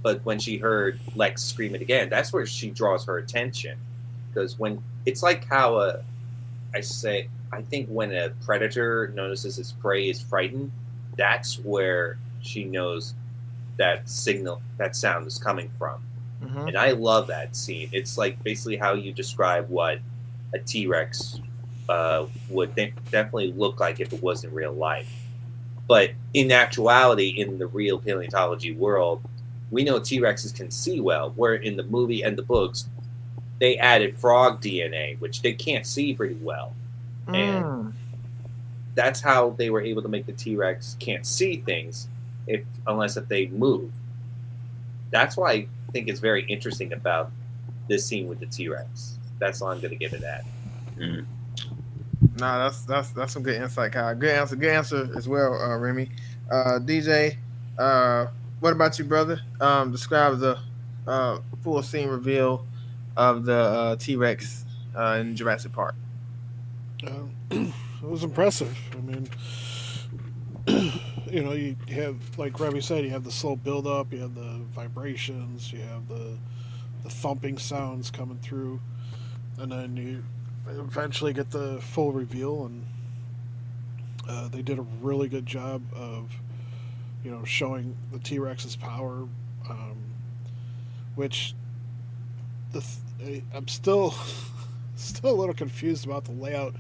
But when she heard Lex scream it again, that's where she draws her attention. Because when it's like how I think when a predator notices its prey is frightened, that's where she knows that sound is coming from. And I love that scene. It's like basically how you describe what a T-Rex would definitely look like if it was in real life. But in actuality, in the real paleontology world, we know T-Rexes can see well, where in the movie and the books, they added frog DNA, which they can't see pretty well. And that's how they were able to make the T-Rex can't see things unless they move. That's why I think it's very interesting about this scene with the T-Rex. That's all I'm going to give it at. No, that's some good insight, Kyle. Good answer as well, Remy. DJ, what about you, brother? Describe the full scene reveal of the T-Rex in Jurassic Park. It was impressive. I mean, you have, like Remy said, you have the slow build up, you have the vibrations, you have the thumping sounds coming through, and then you eventually get the full reveal. And They did a really good job of showing the T Rex's power, um, which I'm still still a little confused about the layout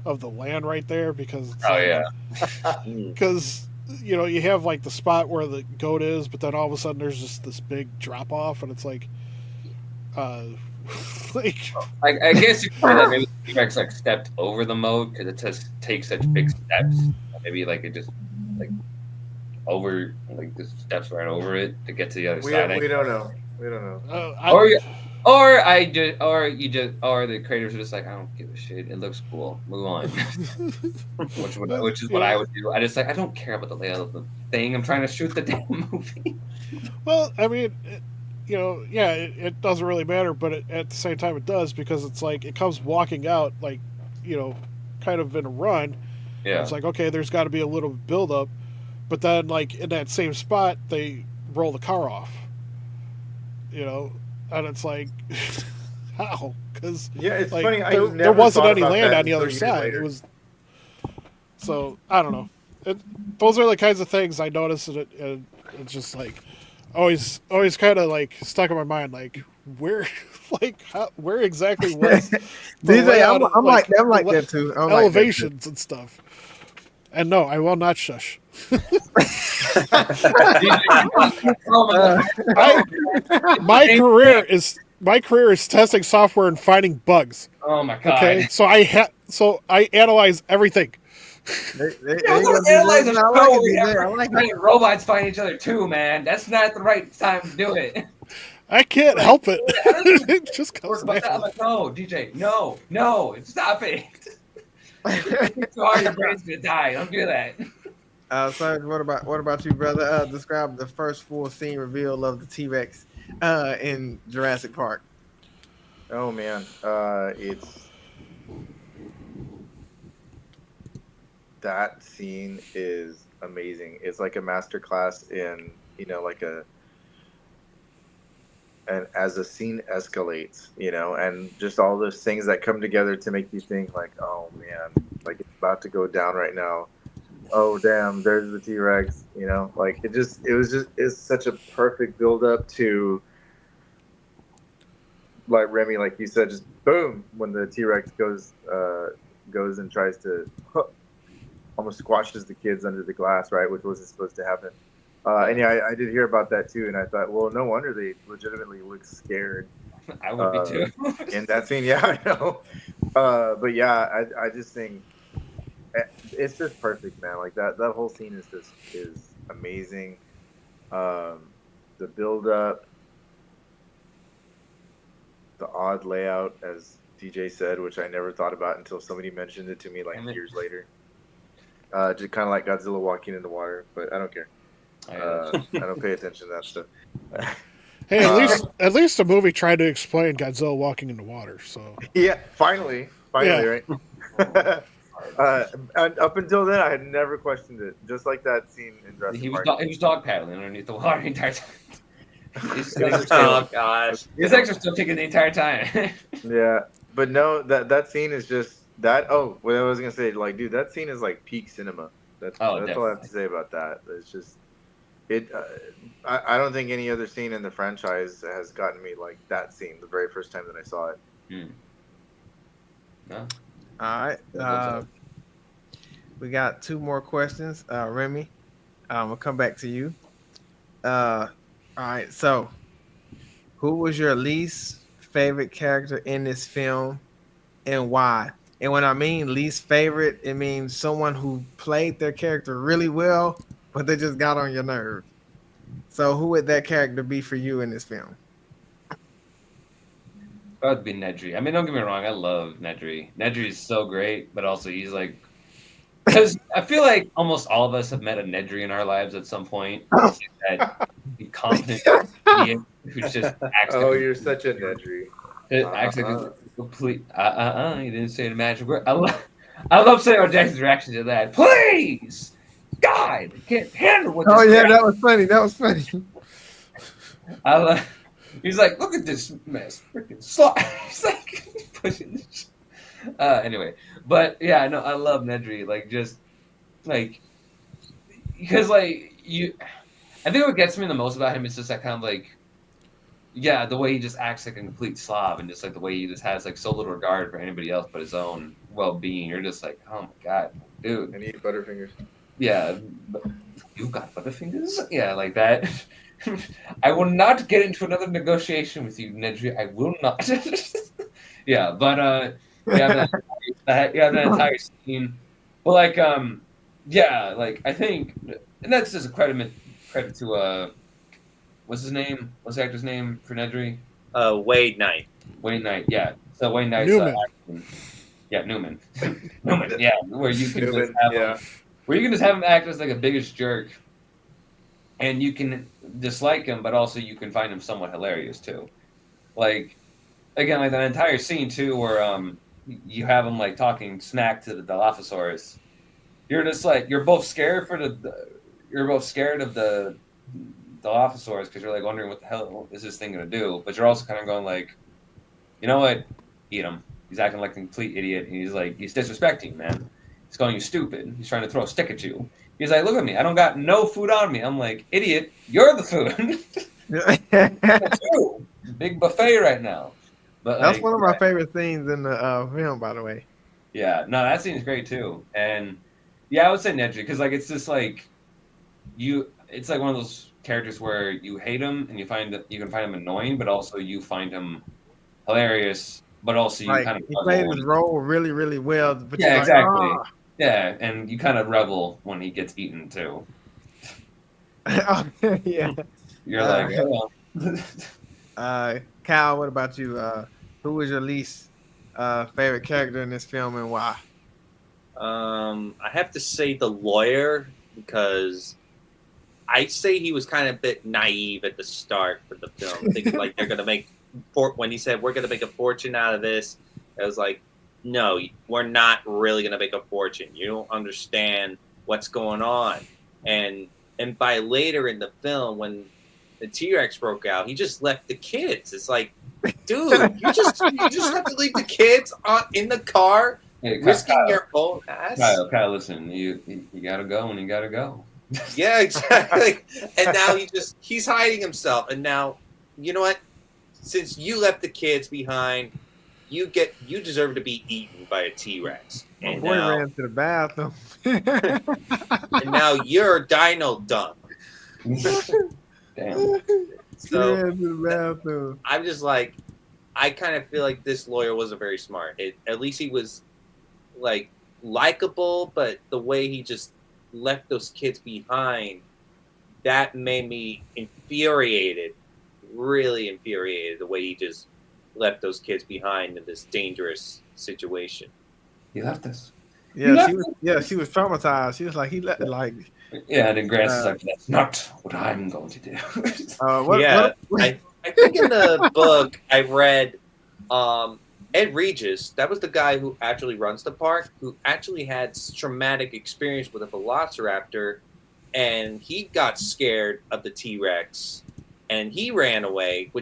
of the land right there because it's Oh like yeah. because you have like the spot where the goat is, but then all of a sudden there's just this big drop off, and it's like, uh, like I guess you could say that maybe the T-Rex like stepped over the moat because it just takes such big steps. Maybe like it just like over like just steps right over it to get to the other We side. we don't know. We don't know. Or or the creators are just like, I don't give a shit. It looks cool. Move on. which is what I would do. I don't care about the layout of the thing. I'm trying to shoot the damn movie. Well, I mean, yeah, it doesn't really matter, but at the same time, it does because it's like it comes walking out like, kind of in a run. Yeah. It's like, okay, there's got to be a little build up, but then like in that same spot, they roll the car off. And it's like, how? Because Yeah, it's like, funny. there wasn't any land on the other side. It was so I don't know. Those are the kinds of things I notice, and it's just like always kind of like stuck in my mind. Like where, where exactly was the DJ, layout, I'm like that too. I'm like that elevations and stuff. And no, I will not shush. My career is testing software and finding bugs. Oh my god. Okay, so I analyze everything. Analyze a robots find each other too, man. That's not the right time to do it. I can't help it. It just comes I'm like, no, DJ, no, stop it. Too hard, your brain's gonna die. Don't do that. Serge, what about you, brother? Describe the first full scene reveal of the T-Rex in Jurassic Park. Oh man, that scene is amazing. It's like a masterclass in and as the scene escalates, and just all those things that come together to make you think like, oh man, like it's about to go down right now. Oh damn, there's the T-Rex, like it's such a perfect build up to, like Remy, like you said, just boom, when the T-Rex goes and tries to almost squashes the kids under the glass, right, which wasn't supposed to happen. And yeah, I did hear about that too, and I thought, well, no wonder they legitimately look scared. I would be too. In that scene, yeah, I know. But yeah, I just think it's just perfect, man. Like that whole scene is amazing. The build up, the odd layout, as DJ said, which I never thought about until somebody mentioned it to me like years later. Just kind of like Godzilla walking in the water, but I don't care. I don't pay attention to that stuff. Hey, at least the movie tried to explain Godzilla walking in the water. So yeah, finally, yeah. Right? And up until then, I had never questioned it. Just like that scene in Jurassic Park. He was dog paddling underneath the water the entire time. Oh gosh, his legs are still kicking the entire time. Yeah, but no, that scene is just that. Oh, what I was gonna say, like, dude, that scene is like peak cinema. That's all I have to say about that. It's just it. I don't think any other scene in the franchise has gotten me like that scene the very first time that I saw it. No. All right. We got two more questions. Remy, we'll come back to you. All right. So, who was your least favorite character in this film and why? And when I mean least favorite, it means someone who played their character really well, but they just got on your nerve. So, who would that character be for you in this film? That would be Nedry. I mean, don't get me wrong. I love Nedry. Nedry is so great, but also he's like, because I feel like almost all of us have met a Nedry in our lives at some point. That incompetent idiot who just acts. Oh, you're such a Nedry. Acts like a complete. You didn't say the magic word. I love Samuel Jackson's reaction to that. Please, God, I can't handle what. Oh yeah, that was funny. That was funny. I love. He's like, look at this mess, freaking slot. He's like pushing this. Anyway, but yeah, no, I love Nedry. Like, just like, because like I think what gets me the most about him is just that kind of like, yeah, the way he just acts like a complete slob, and just like the way he just has like so little regard for anybody else but his own well-being. You're just like, oh my god, dude. And eat Butterfingers. Yeah, but you got Butterfingers? Yeah, like that. I will not get into another negotiation with you, Nedry. I will not. Yeah, but yeah, that entire scene. But like, yeah, like I think, and that's just a credit to what's his name? What's the actor's name for Nedry? Wade Knight. Wayne Knight. Yeah, so Wayne Knight's Newman. yeah, Newman. Newman. Yeah, where you can just Newman, have yeah. him, where you can just have him act as like a biggest jerk, and you can dislike him, but also you can find him somewhat hilarious too. Like again, like that entire scene too, where you have him like talking smack to the Dilophosaurus. You're just like you're both scared of the Dilophosaurus because you're like wondering what the hell is this thing gonna do, but you're also kind of going like, you know what, eat him. He's acting like a complete idiot, and he's disrespecting you, man. He's calling you stupid. He's trying to throw a stick at you. He's like, look at me. I don't got no food on me. I'm like, idiot, you're the food. That's you. Big buffet right now. But That's like, one of my favorite scenes in the film, by the way. yeah, no, that scene's great too. And yeah, I would say Nedry because like it's just like it's like one of those characters where you hate him and you can find him annoying, but also you find him hilarious, but also you Like, kind of he played his role really, really well. But yeah, you're exactly. Like, Yeah, and you kind of revel when he gets eaten too. oh. Yeah. You're like, oh. Kyle, what about you? Who was your least favorite character in this film and why? I have to say the lawyer because I'd say he was kind of a bit naive at the start for the film, thinking like they're gonna make when he said we're gonna make a fortune out of this. I was like, no, we're not really gonna make a fortune. You don't understand what's going on. And by later in the film, when the T-Rex broke out, he just left the kids. It's like, dude, you just have to leave the kids in the car, Hey, risking Kyle, your own ass. Kyle, listen, you gotta go when you gotta go. Yeah, exactly. And now he's hiding himself. And now, you know what? Since you left the kids behind, you deserve to be eaten by a T-Rex. My And boy now, ran to the bathroom. and now you're a dino dump. Damn. He So ran to the bathroom. I'm just like, I kind of feel like this lawyer wasn't very smart. At least he was like likable, but the way he just left those kids behind, that made me infuriated, really infuriated, the way he just left those kids behind in this dangerous situation. He left us. Yeah, she was traumatized. She was like, Yeah, and then Grant's is like, that's not what I'm going to do. I think in the book I read, Ed Regis, that was the guy who actually runs the park, who actually had traumatic experience with a velociraptor, and he got scared of the T-Rex, and he ran away,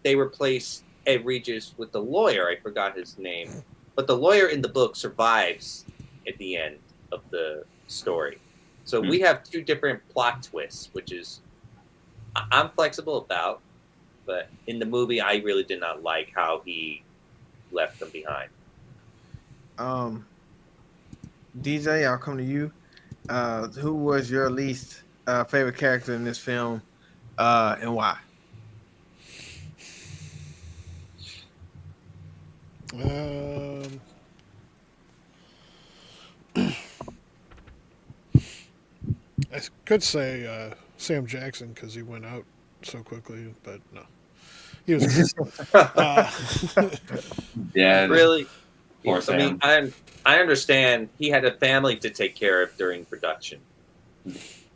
they replaced Ed Regis with the lawyer. I forgot his name. But the lawyer in the book survives at the end of the story. So we have two different plot twists, which is I'm flexible about, but in the movie I really did not like how he left them behind. DJ, I'll come to you. Who was your least favorite character in this film, and why? I could say Sam Jackson because he went out so quickly, but no, he was. Yeah, Really? Poor I mean, Sam. I understand he had a family to take care of during production.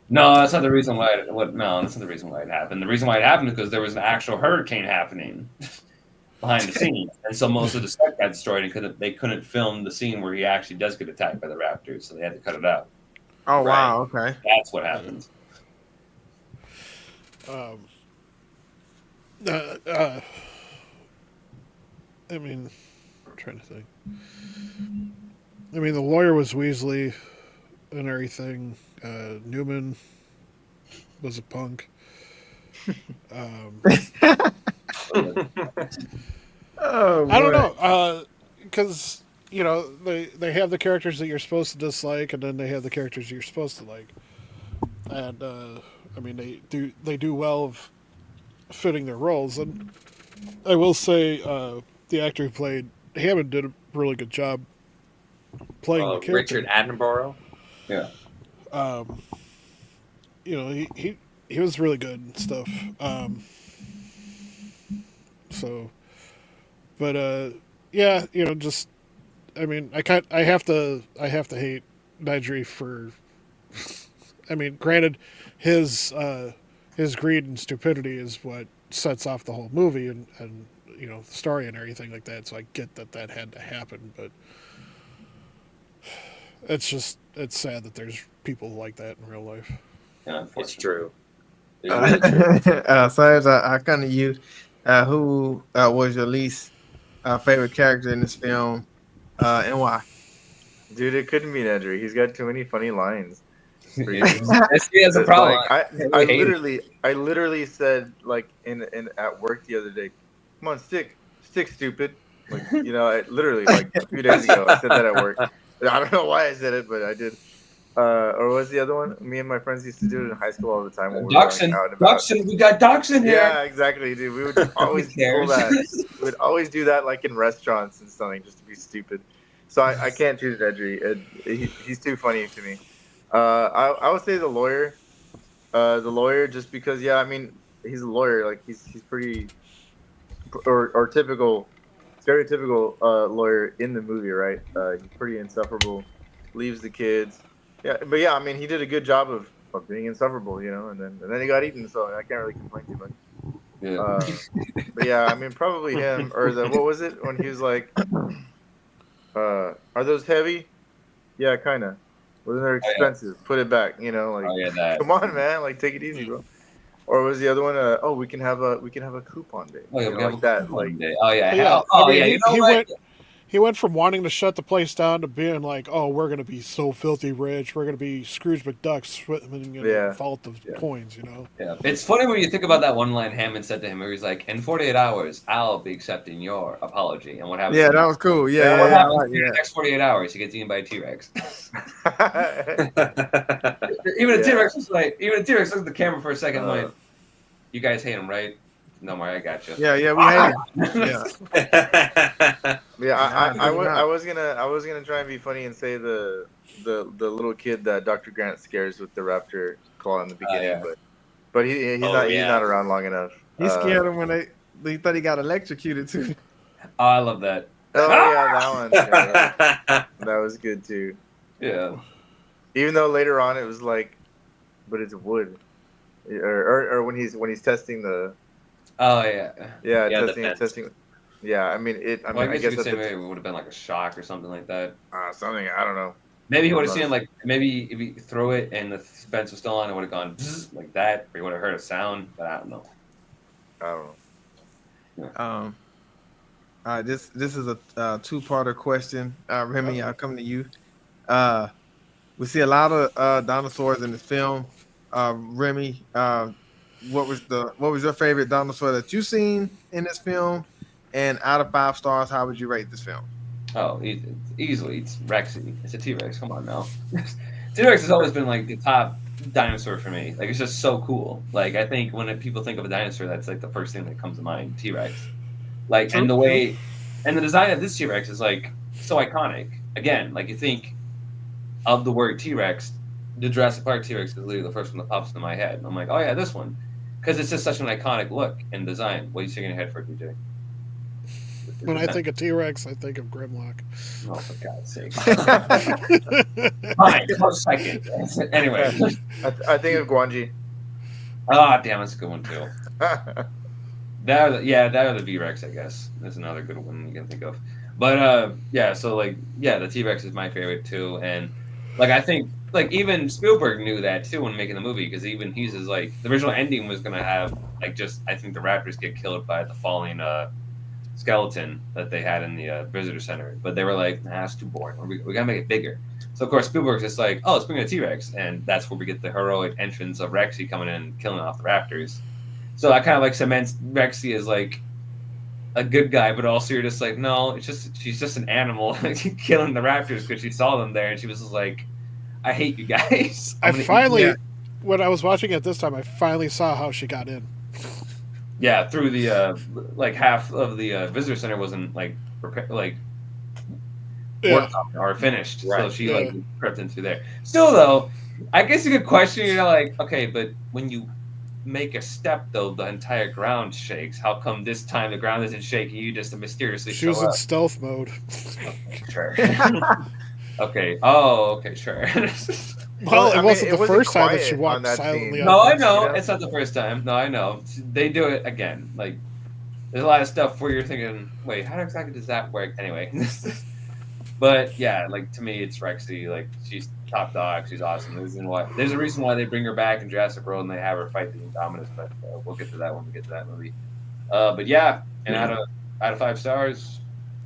No, that's not the reason why. No, that's not the reason why it happened. The reason why it happened is because there was an actual hurricane happening behind the scenes, and so most of the set got destroyed, and they couldn't film the scene where he actually does get attacked by the raptors, so they had to cut it out. Oh, Right. wow. Okay. That's what happened. I mean, I'm trying to think. I mean, the lawyer was Weasley. and everything. Newman was a punk. Oh, I don't boy. know, because they have the characters that you're supposed to dislike, and then they have the characters you're supposed to like, and I mean they do well of fitting their roles. And I will say the actor who played Hammond did a really good job playing the character. Richard Attenborough. Yeah. He was really good and stuff. So, but yeah, just I mean, I have to hate Nedry for. I mean, granted, his greed and stupidity is what sets off the whole movie and the story and everything like that. So I get that had to happen, but it's sad that there's people like that in real life. Yeah, It's true. Sarge, I come to you. Who was your least favorite character in this film, and why? Dude, it couldn't be Nedry. He's got too many funny lines. He has a problem. Like, I hate it. I literally said like in at work the other day, "Come on, stick, stupid." Like I literally like a few days ago I said that at work. I don't know why I said it, but I did. Or what was the other one? Me and my friends used to do it in high school all the time. When we were Dachshund, out and about. Dachshund, we got Dachshund here. Yeah, exactly, dude. We would always pull that. We would always do that, like in restaurants and something, just to be stupid. So I can't choose Nedry. He's too funny to me. I would say the lawyer. The lawyer, just because, yeah, I mean, he's a lawyer. Like he's pretty, or typical, stereotypical lawyer in the movie, right? He's pretty insufferable. Leaves the kids. Yeah, but yeah, I mean, he did a good job of being insufferable, and then he got eaten, so I can't really complain too much. Yeah. But yeah, I mean, probably him or what was it when he was like, "Are those heavy?" Yeah, kind of. Well, they're expensive. Put it back. Like, That. come on, man, like take it easy, bro. Or was the other one? We can have a coupon day. Oh yeah, we have like that. Like, day. Oh yeah. Yeah. Oh I mean, yeah. he went from wanting to shut the place down to being like, "Oh, we're gonna be so filthy rich. We're gonna be Scrooge McDuck swimming in fault of coins." Yeah. It's funny when you think about that one line Hammond said to him, where he's like, "In 48 hours, I'll be accepting your apology." And what happens? Yeah, that was cool. Yeah, What yeah, happens in the next 48 hours? He gets eaten by a T-Rex. Even a T-Rex looks at the camera for a second, like, "You guys hate him, right? No more, I got you." Yeah, we hate him. Yeah, I was gonna try and be funny and say the little kid that Dr. Grant scares with the raptor claw in the beginning, but he's not around long enough. He scared him when they thought he got electrocuted too. Oh, I love that. Oh yeah, that one. Yeah, that was good too. Yeah. Even though later on it was like, but it's wood, or when he's testing the. Oh yeah. Yeah, testing. Yeah, I mean it. I guess you could say maybe it would have been like a shock or something like that. Something, I don't know. Maybe he would have seen like, maybe if he threw it and the fence was still on, it would have gone like that, or he would have heard a sound. But I don't know. This is a two-parter question. Remy, I'll come to you. We see a lot of dinosaurs in this film. Remy, what was your favorite dinosaur that you've seen in this film? And out of 5 stars, how would you rate this film? Oh, easily, it's Rexy. It's a T-Rex. Come on now. T-Rex has always been like the top dinosaur for me. Like, it's just so cool. Like, I think when people think of a dinosaur, that's like the first thing that comes to mind. T-Rex. Like, and the way, and the design of this T-Rex is like so iconic. Again, like, you think of the word T-Rex, the Jurassic Park T-Rex is literally the first one that pops into my head. And I'm like, oh yeah, this one, because it's just such an iconic look and design. What are you shaking your head for, DJ? When I think of T-Rex, I think of Grimlock. Oh, for God's sake! Fine, close second. Anyway, I think of Guanji. Ah, damn, that's a good one too. That or the V-Rex, I guess. That's another good one you can think of. But the T-Rex is my favorite too, and like I think like even Spielberg knew that too when making the movie, because even he's like the original ending was gonna have like just I think the raptors get killed by the falling skeleton that they had in the visitor center, but they were like, nah, it's too boring. We gotta make it bigger. So of course Spielberg's just like, oh, let's bring a T-Rex, and that's where we get the heroic entrance of Rexy coming in and killing off the raptors. So I kind of like cements Rexy as like a good guy, but also you're just like, no, it's just she's just an animal killing the raptors because she saw them there, and she was just like, I hate you guys. I finally, when I was watching it this time, I finally saw how she got in. Yeah, through the like half of the visitor center wasn't like worked on or finished, Right. so she like crept into there. Still though, I guess you could question, you know, like, okay, but when you make a step though, the entire ground shakes. How come this time the ground isn't shaking? You just mysteriously She show was in up. stealth mode. Okay, sure. Okay. Oh, okay, sure. Well, I it mean, wasn't it the wasn't first time that she quiet on walked that silently scene. No, out. I know. You know? It's not the first time. No, I know. They do it again. Like, there's a lot of stuff where you're thinking, wait, how exactly does that work? Anyway. But yeah, like to me, it's Rexy. Like she's top dog. She's awesome. There's a reason why they bring her back in Jurassic World and they have her fight the Indominus. But we'll get to that when we get to that movie. But yeah, and out of 5 stars,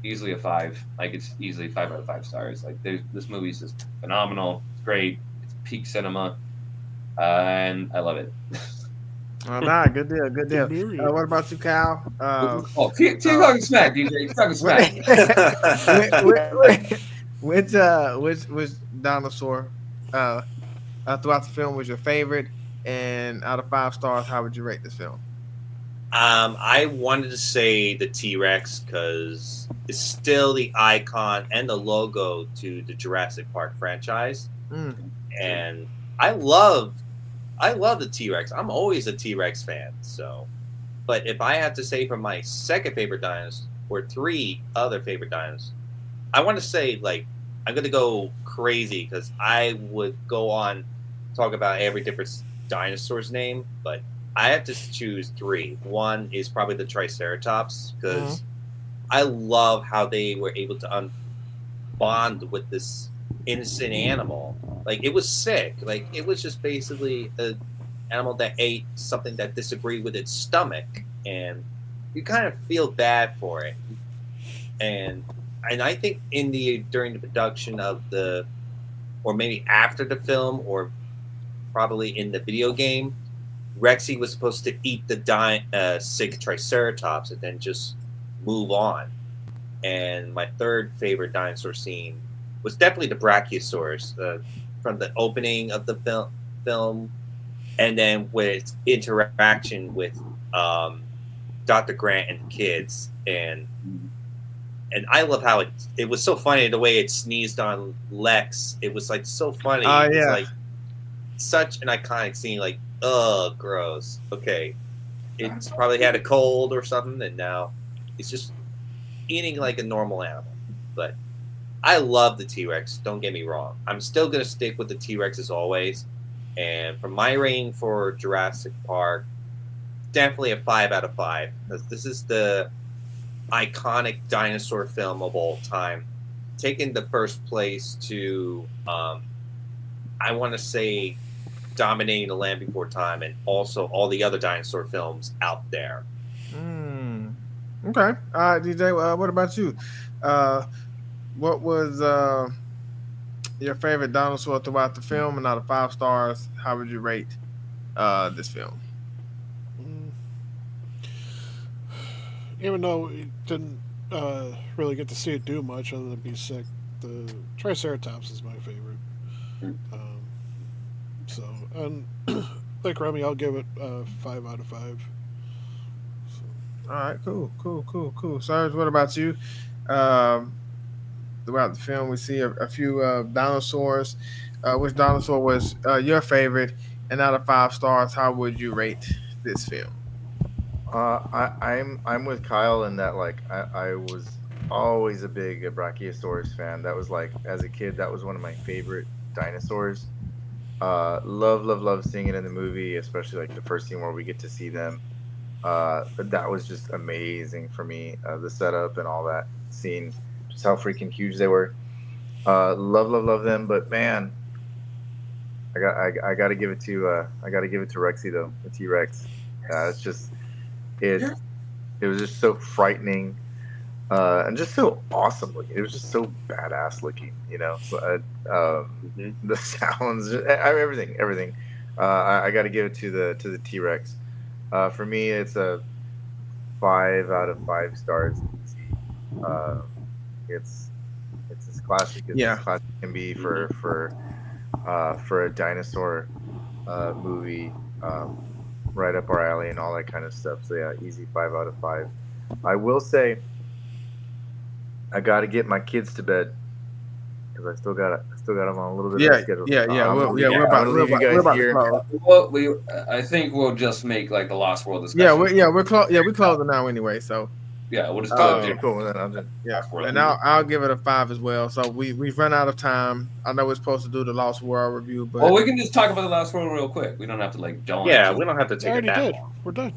easily a 5. Like it's easily 5 out of 5 stars. Like this movie's just phenomenal. It's great. It's peak cinema, and I love it. Oh, nah, good deal, good deal. movie. What about you, Kyle? Keep talking smack, DJ. Keep talking smack. Which dinosaur throughout the film was your favorite? And out of 5 stars, how would you rate this film? I wanted to say the T-Rex because it's still the icon and the logo to the Jurassic Park franchise, and I love the T-Rex. I'm always a T-Rex fan. So, but if I have to say for my second favorite dinosaur or 3 other favorite dinosaurs, I want to say like I'm gonna go crazy because I would go on talk about every different dinosaur's name, but I have to choose 3. One is probably the Triceratops because I love how they were able to bond with this innocent animal. Like it was sick. Like it was just basically an animal that ate something that disagreed with its stomach, and you kind of feel bad for it. And I think during the production of or maybe after the film, or probably in the video game, Rexy was supposed to eat the sick Triceratops and then just move on. And my third favorite dinosaur scene was definitely the Brachiosaurus from the opening of the film, and then with its interaction with Dr. Grant and the kids. And I love how it was so funny the way it sneezed on Lex. It was like so funny. Yeah. It's like such an iconic scene. Like, ugh, gross. Okay, it's probably had a cold or something, and now it's just eating like a normal animal. But I love the T-Rex. Don't get me wrong. I'm still gonna stick with the T-Rex as always. And for my rating for Jurassic Park, definitely a 5 out of 5 because this is the iconic dinosaur film of all time, taking the first place to I want to say dominating The Land Before Time and also all the other dinosaur films out there. Okay. DJ, what about you? What was your favorite dinosaur throughout the film? And out of 5 stars, how would you rate this film? Even though we didn't really get to see it do much other than be sick, the Triceratops is my favorite. And like Remy, I'll give it 5 out of 5. All right, cool. Serge, what about you? Throughout the film, we see a few dinosaurs. Which dinosaur was your favorite? And out of 5 stars, how would you rate this film? I'm with Kyle in that like I was always a big Brachiosaurus fan. That was like as a kid, that was one of my favorite dinosaurs. Love seeing it in the movie, especially like the first scene where we get to see them. That was just amazing for me. The setup and all that scene, just how freaking huge they were. Love them, but man, I gotta give it to Rexy though, the T-Rex. It's just it was just so frightening. and just so awesome looking. It was just so badass looking, you know. So, the sounds, everything. I got to give it to the T-Rex. For me, it's a 5 out of 5 stars. Uh, it's as classic as Yeah. classic can be for a dinosaur movie. Right up our alley and all that kind of stuff. So yeah, easy 5 out of 5. I will say, I got to get my kids to bed because I still got them on a little bit of a schedule. Yeah. I'm gonna We're leave about you guys to here. close. Well, I think we'll just make like the Lost World discussion. We're closing now anyway. So Yeah, we'll just Okay, do cool. Then I'll just, yeah, Lost World. and I'll give it a 5 as well. So we've run out of time. I know we're supposed to do the Lost World review, but Well, we can just talk about the Lost World real quick. We don't have to like jump. Yeah, we don't have to I take it already that did. long. We're done.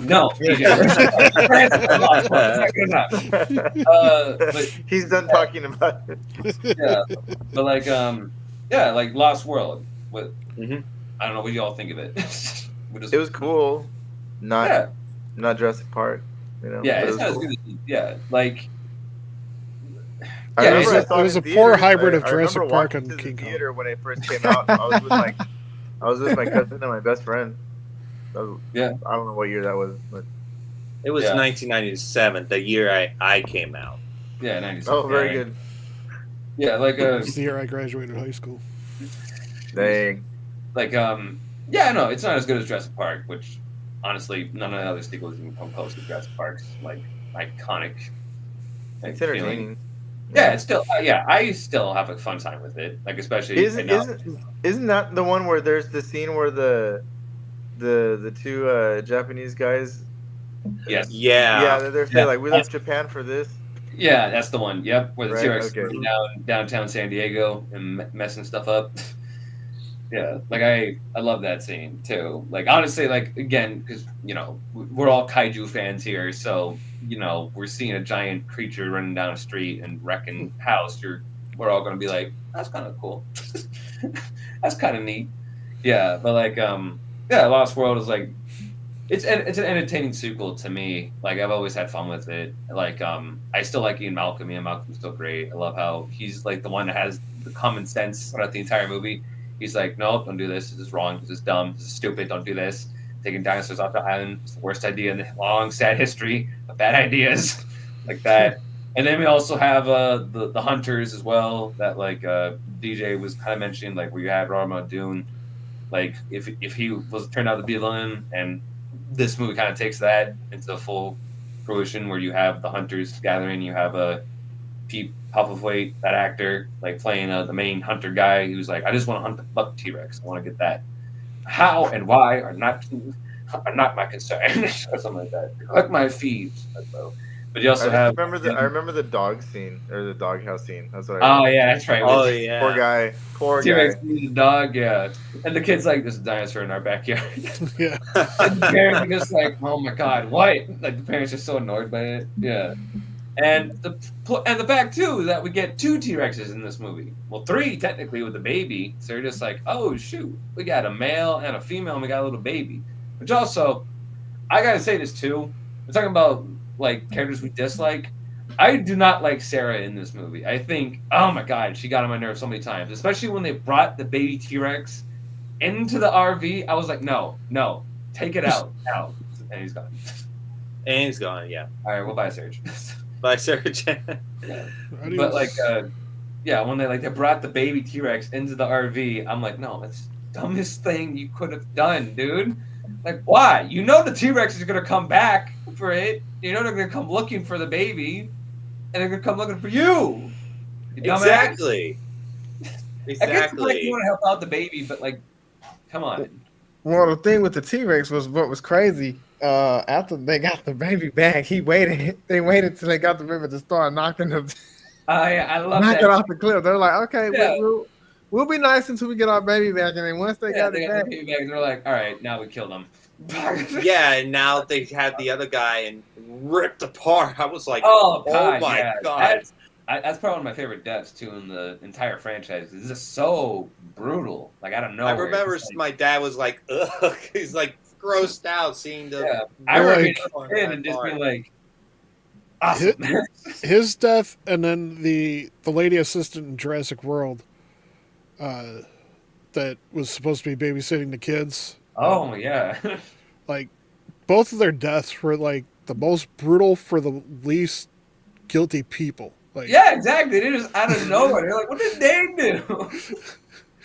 No, TJ. Lost World. It's not good enough. But he's done talking about it. yeah, but like like Lost World. What Mhm. I don't know. What do y'all think of it? It was cool. Not yeah, not Jurassic Park. You know. yeah. but It's it not was as cool. good as yeah. Like I Yeah, remember it's- I saw it was in a poor theaters. hybrid of I remember Jurassic Park walking and to King the Kong. theater when it first came out. I was with my cousin and my best friend. That was, Yeah. I don't know what year that was, but It was Yeah. 1997, the year I came out. yeah, 96. oh, very good. Yeah, like It's the year I graduated high school. Dang. like yeah, no, it's not as good as Jurassic Park, which honestly none of the other sequels even come close to Jurassic Park's like iconic. Like, It's feeling. entertaining. Yeah, it's still I still have a fun time with it. Like especially Isn't that the one where there's the scene where the two Japanese guys? yes. Yeah, they're saying Yeah. like we left Japan for this. Yeah, that's the one. Yep, where the Right, T-Rex okay. is downtown San Diego and messing stuff up. Yeah, like I love that scene too. Like honestly, like again, because you know we're all kaiju fans here, so you know we're seeing a giant creature running down a street and wrecking house. We're all gonna be like, that's kind of cool. That's kind of neat. Yeah, but like yeah, Lost World is like it's an entertaining sequel to me. Like I've always had fun with it. Like I still like Ian Malcolm. Ian Malcolm's still great. I love how he's like the one that has the common sense throughout the entire movie. He's like, no, don't do this. This is wrong. This is dumb. This is stupid. Don't do this. Taking dinosaurs off the island is the worst idea in the long, sad history of bad ideas, like that. And then we also have the hunters as well. That like DJ was kind of mentioning, like where you had Rama Dune. Like if he was turned out to be a villain, and this movie kind of takes that into full fruition, where you have the hunters gathering. You have Pete Postlethwaite, that actor, like playing the main hunter guy who's like, I just want to hunt the buck T-Rex. I want to get that. How and why are not my concern, or something like that. Collect my fees. But you also have. I remember the dog scene or the doghouse scene. That's what. Oh yeah, that's right. Oh yeah. Poor T-Rex guy. needs a dog, yeah. And the kid's like, "There's a dinosaur in our backyard." Yeah. And the parents are just like, "Oh my god, what?" Like the parents are so annoyed by it. Yeah. And the fact too is that we get 2 T-Rexes in this movie. Well, 3 technically with the baby. So you're just like, oh shoot, we got a male and a female, and we got a little baby. Which also, I gotta say this too. We're talking about like characters we dislike. I do not like Sarah in this movie. I think, oh my god, she got on my nerves so many times. Especially when they brought the baby T-Rex into the RV. I was like, no, take it out now. And he's gone. And he's gone, yeah. All right, we'll buy Serge. By Serge. Adios. But like, yeah, when they brought the baby T-Rex into the RV, I'm like, no, that's the dumbest thing you could have done, dude. Like, why? You know the T-Rex is gonna come back for it. You know they're gonna come looking for the baby, and they're gonna come looking for you. You dumbass. Exactly. I guess like, Exactly. you want to help out the baby, but like, come on. well, the thing with the T-Rex was what was crazy. After they got the baby back, they waited till they got the baby to start knocking them, I love knocking that. off the cliff. They're like, okay, Yeah. we'll be nice until we get our baby back, and then once they got they it got back, the baby back, and they're like, all right, now we killed them. Yeah, and now they had the other guy and ripped apart. I was like, Oh, God, my yeah. god. That's probably one of my favorite deaths too in the entire franchise. It's just so brutal. Like I don't know. I remember my dad was like, ugh. He's like grossed out seeing the. Yeah, I remember being a Like- kid and just being like, Awesome. His death, and then the lady assistant in Jurassic World, that was supposed to be babysitting the kids. Oh yeah. Like, both of their deaths were like the most brutal for the least guilty people. Like, Yeah, exactly. They just out of nowhere. They're like, what did they do?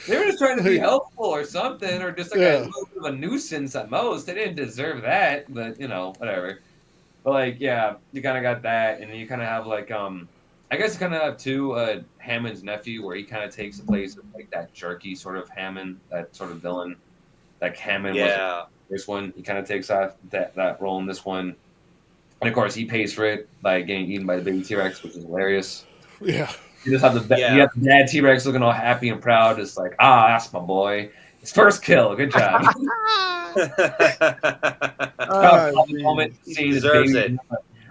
They were just trying to be helpful or something, or just like a little bit of a nuisance at most. They didn't deserve that, but whatever. But like, yeah, you kind of got that, and then you kind of have like, I guess you kind of have two, Hammond's nephew, where he kind of takes the place of like that jerky sort of Hammond, that sort of villain. Like Hammond was this one. He kind of takes off that role in this one. And of course, he pays for it by getting eaten by the baby T-Rex, which is hilarious. Yeah. You just have you have the dad T-Rex looking all happy and proud, just like, that's my boy. His first kill. Good job. Moment seeing his baby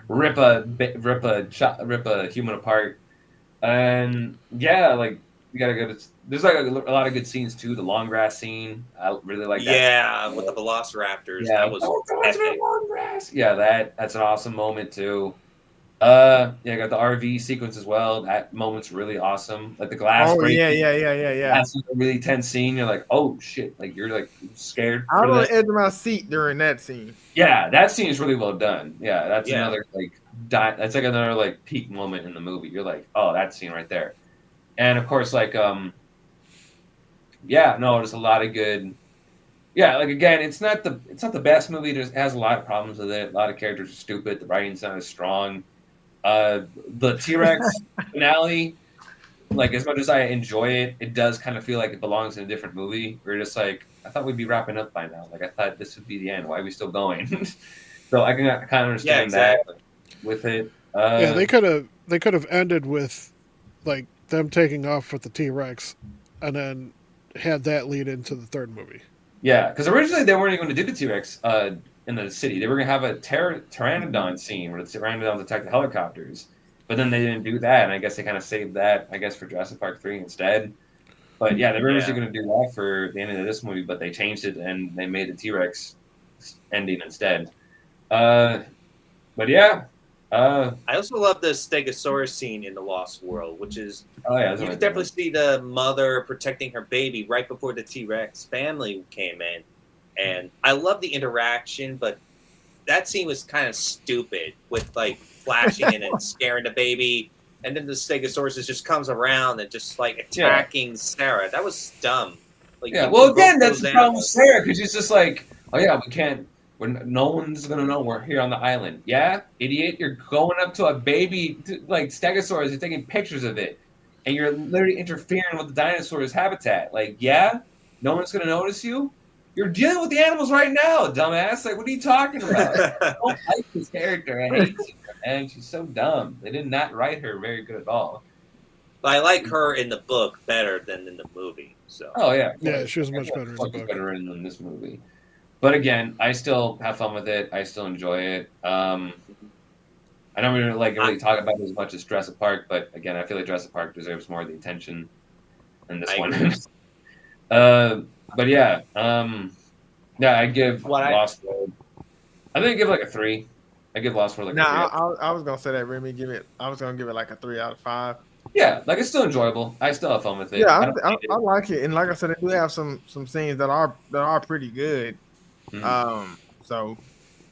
rip a human apart, and yeah, like you gotta go. There's like a lot of good scenes too. The long grass scene, I really like that. Yeah, with the Velociraptors, that was epic. Yeah, that's an awesome moment too. Yeah, I got the RV sequence as well. That moment's really awesome. Like the glass. Oh breaking. yeah. That's a really tense scene. You're like, oh shit! Like you're like scared. I was on the edge of my seat during that scene. Yeah, that scene is really well done. Yeah, that's another like that's like another like peak moment in the movie. You're like, oh, that scene right there. And of course, like there's a lot of good. Yeah, like again, it's not the best movie. It has a lot of problems with it. A lot of characters are stupid. The writing's not as strong. The T-Rex finale, like as much as I enjoy it, it does kind of feel like it belongs in a different movie. We're just like, I thought we'd be wrapping up by now. Like I thought this would be the end. Why are we still going? So I can kind of understand that with it. They could have ended with like them taking off with the T-Rex, and then had that lead into the third movie. Yeah, because originally they weren't even going to do the T-Rex in the city. They were going to have a Pteranodon scene where the Pteranodons attack the helicopters. But then they didn't do that, and I guess they kind of saved that, I guess, for Jurassic Park 3 instead. But yeah, they were originally going to do that for the ending of this movie, but they changed it, and they made the T-Rex ending instead. But yeah. I also love the Stegosaurus scene in The Lost World, which is you can definitely see the mother protecting her baby right before the T-Rex family came in. And I love the interaction, but that scene was kind of stupid with like flashing in and scaring the baby. And then the Stegosaurus just comes around and just like attacking Sarah. That was dumb. Like, well, again, that's the problem with Sarah, because she's just like, oh yeah, we can't. No one's gonna know we're here on the island. Yeah, idiot! You're going up to a baby like Stegosaurus. You're taking pictures of it, and you're literally interfering with the dinosaur's habitat. Like, yeah, no one's gonna notice you. You're dealing with the animals right now, dumbass. Like, what are you talking about? I don't like this character. I hate her, and she's so dumb. They did not write her very good at all. But I like her in the book better than in the movie. So. Oh yeah, she was much better in the book. Better in this movie. But again, I still have fun with it. I still enjoy it. I don't really talk about it as much as Jurassic Park, but again, I feel like Jurassic Park deserves more of the attention than this one. But yeah, I give Lost World. I think I give like a 3. I give Lost World like a 3. I was gonna say that, Remy. I was gonna give it like a 3 out of 5. Yeah, like it's still enjoyable. I still have fun with it. Yeah, I like it, and like I said, they do have some scenes that are pretty good. Mm-hmm. So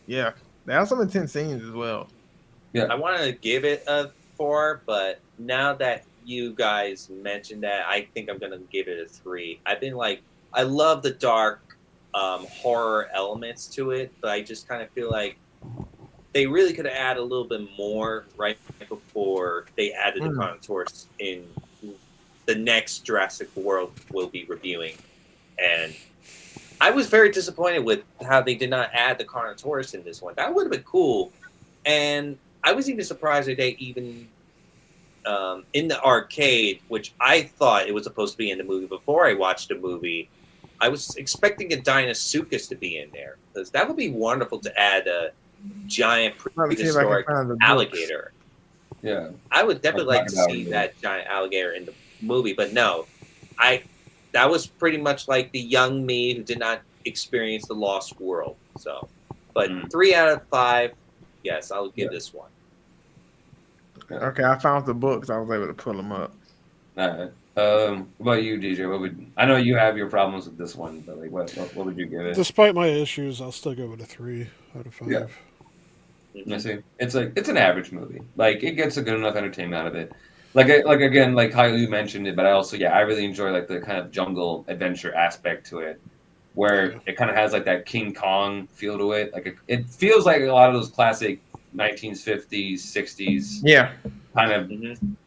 yeah, they have some intense scenes as well. Yeah, I wanted to give it a 4, but now that you guys mentioned that, I think I'm gonna give it a 3. I've been like, I love the dark horror elements to it, but I just kind of feel like they really could have added a little bit more right before they added the Carnotaurus in the next Jurassic World we'll be reviewing. And I was very disappointed with how they did not add the Carnotaurus in this one. That would have been cool. And I was even surprised that they even, in the arcade, which I thought it was supposed to be in the movie before I watched the movie, I was expecting a Dinosuchus to be in there. Because that would be wonderful to add a giant prehistoric alligator. Yeah, I would definitely like to see that giant alligator in the movie, but no, that was pretty much like the young me who did not experience the Lost World. So, but 3 out of 5, yes, I'll give this one. Okay, I found the books. I was able to pull them up. All right. What about you, DJ? I know you have your problems with this one, but like, what would you give it? Despite my issues, I'll still give it a 3 out of 5. Yeah. I see. It's an average movie. Like it gets a good enough entertainment out of it. Like again, like how you mentioned it, but I also I really enjoy like the kind of jungle adventure aspect to it, where it kind of has like that King Kong feel to it. Like it feels like a lot of those classic 1950s, 60s Yeah. kind of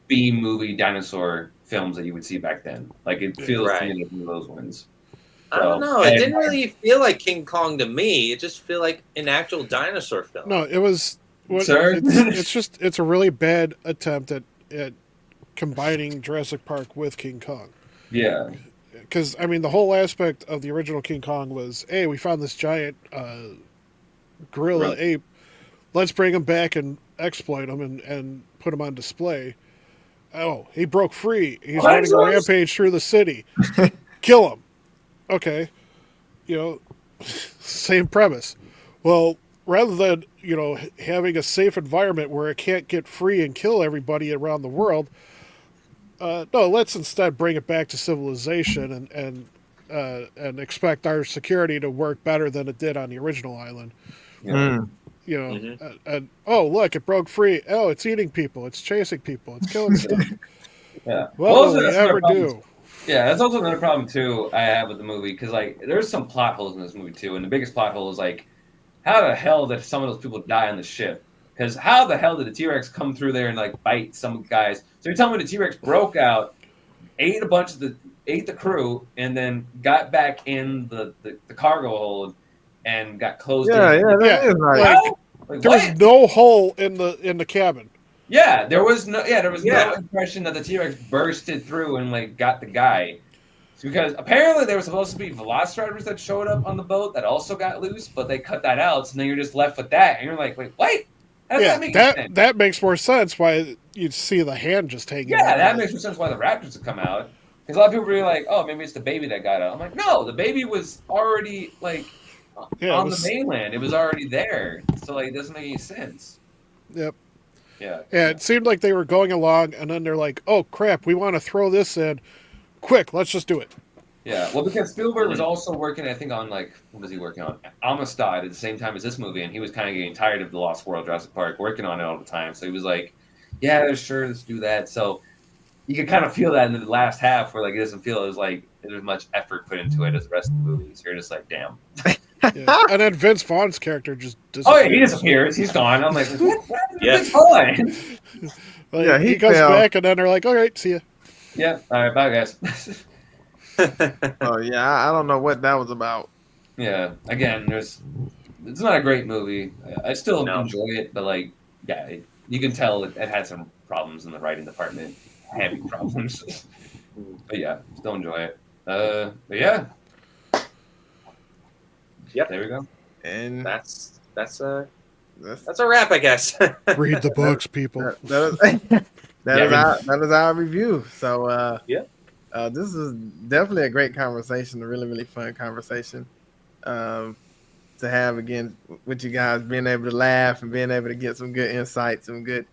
B movie dinosaur films that you would see back then. Like it feels to me like one of those ones. I don't know. It didn't really feel like King Kong to me. It just felt like an actual dinosaur film. No, it was. Sir? It's a really bad attempt at combining Jurassic Park with King Kong. Yeah. Because I mean, the whole aspect of the original King Kong was, hey, we found this giant gorilla ape. Let's bring him back and exploit him and put him on display. Oh, he broke free. He's running a rampage through the city. Kill him. Okay. Same premise. Well, rather than, having a safe environment where it can't get free and kill everybody around the world, no, let's instead bring it back to civilization and expect our security to work better than it did on the original island. And oh, look, it broke free. Oh, it's eating people. It's chasing people. It's killing stuff. Yeah. What will we ever do? Yeah, that's also another problem too I have with the movie because like there's some plot holes in this movie too, and the biggest plot hole is like, how the hell did some of those people die on the ship? Because how the hell did the T-Rex come through there and like bite some guys? So you're telling me the T-Rex broke out, ate the crew, and then got back in the cargo hold and got closed in. That is right. Like, there was no hole in the cabin. Yeah, there was no impression that the T-Rex bursted through and like got the guy. It's because apparently there were supposed to be velociraptors that showed up on the boat that also got loose, but they cut that out, so then you're just left with that, and you're like, wait, what? How does that make sense? That makes more sense why you'd see the hand just hanging out. Yeah, that makes more sense why the raptors would come out. Because a lot of people were like, oh, maybe it's the baby that got out. I'm like, no, the baby was already like on the mainland. It was already there. So like it doesn't make any sense. Yep. Yeah. Yeah, it seemed like they were going along, and then they're like, "Oh crap, we want to throw this in! Quick, let's just do it." Yeah, well, because Spielberg was also working, I think, on like what was he working on? Amistad at the same time as this movie, and he was kind of getting tired of the Lost World, Jurassic Park, working on it all the time. So he was like, "Yeah, sure, let's do that." So you can kind of feel that in the last half, where like it doesn't feel as like there's much effort put into it as the rest of the movie. So you're just like, "Damn." Yeah. And then Vince Vaughn's character just disappears. Oh yeah, he disappears. He's gone. I'm like, what? Vince Vaughn? Like, he comes back, and then they're like, "All right, see ya." Yeah. All right. Bye, guys. Oh yeah, I don't know what that was about. Yeah. Again, it's not a great movie. I still enjoy it, but like, yeah, you can tell it had some problems in the writing department, heavy problems. But yeah, still enjoy it. But yeah. Yep. There we go. And that's a wrap, I guess. Read the books, people. That is our review. So this is definitely a great conversation, a really, really fun conversation to have again with you guys, being able to laugh and being able to get some good insights, some good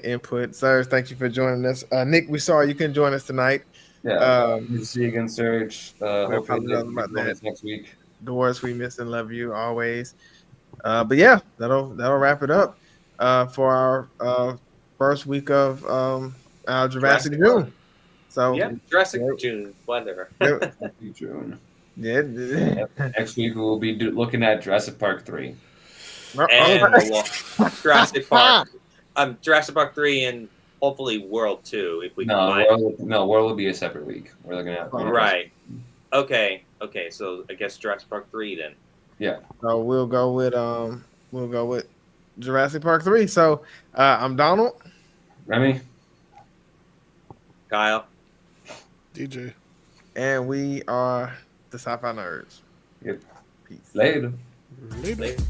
input. Serge, thank you for joining us. Nick, we saw you couldn't join us tonight. Yeah. Good to see you again, Serge. Hopefully about that next week. Doris, we miss and love you always. But yeah, that'll wrap it up for our first week of our Jurassic June. So yeah, Jurassic June, whatever. June. Yeah. Next week we'll be looking at Jurassic Park 3. And Jurassic Park. Jurassic Park 3 and hopefully World 2 if we World will be a separate week. We're looking at right. Okay, so I guess Jurassic Park 3 then. Yeah. So we'll go with Jurassic Park 3. So I'm Donald. Remy. Kyle. DJ. And we are the Sci-Fi Nerds. Yep. Peace. Later. Later.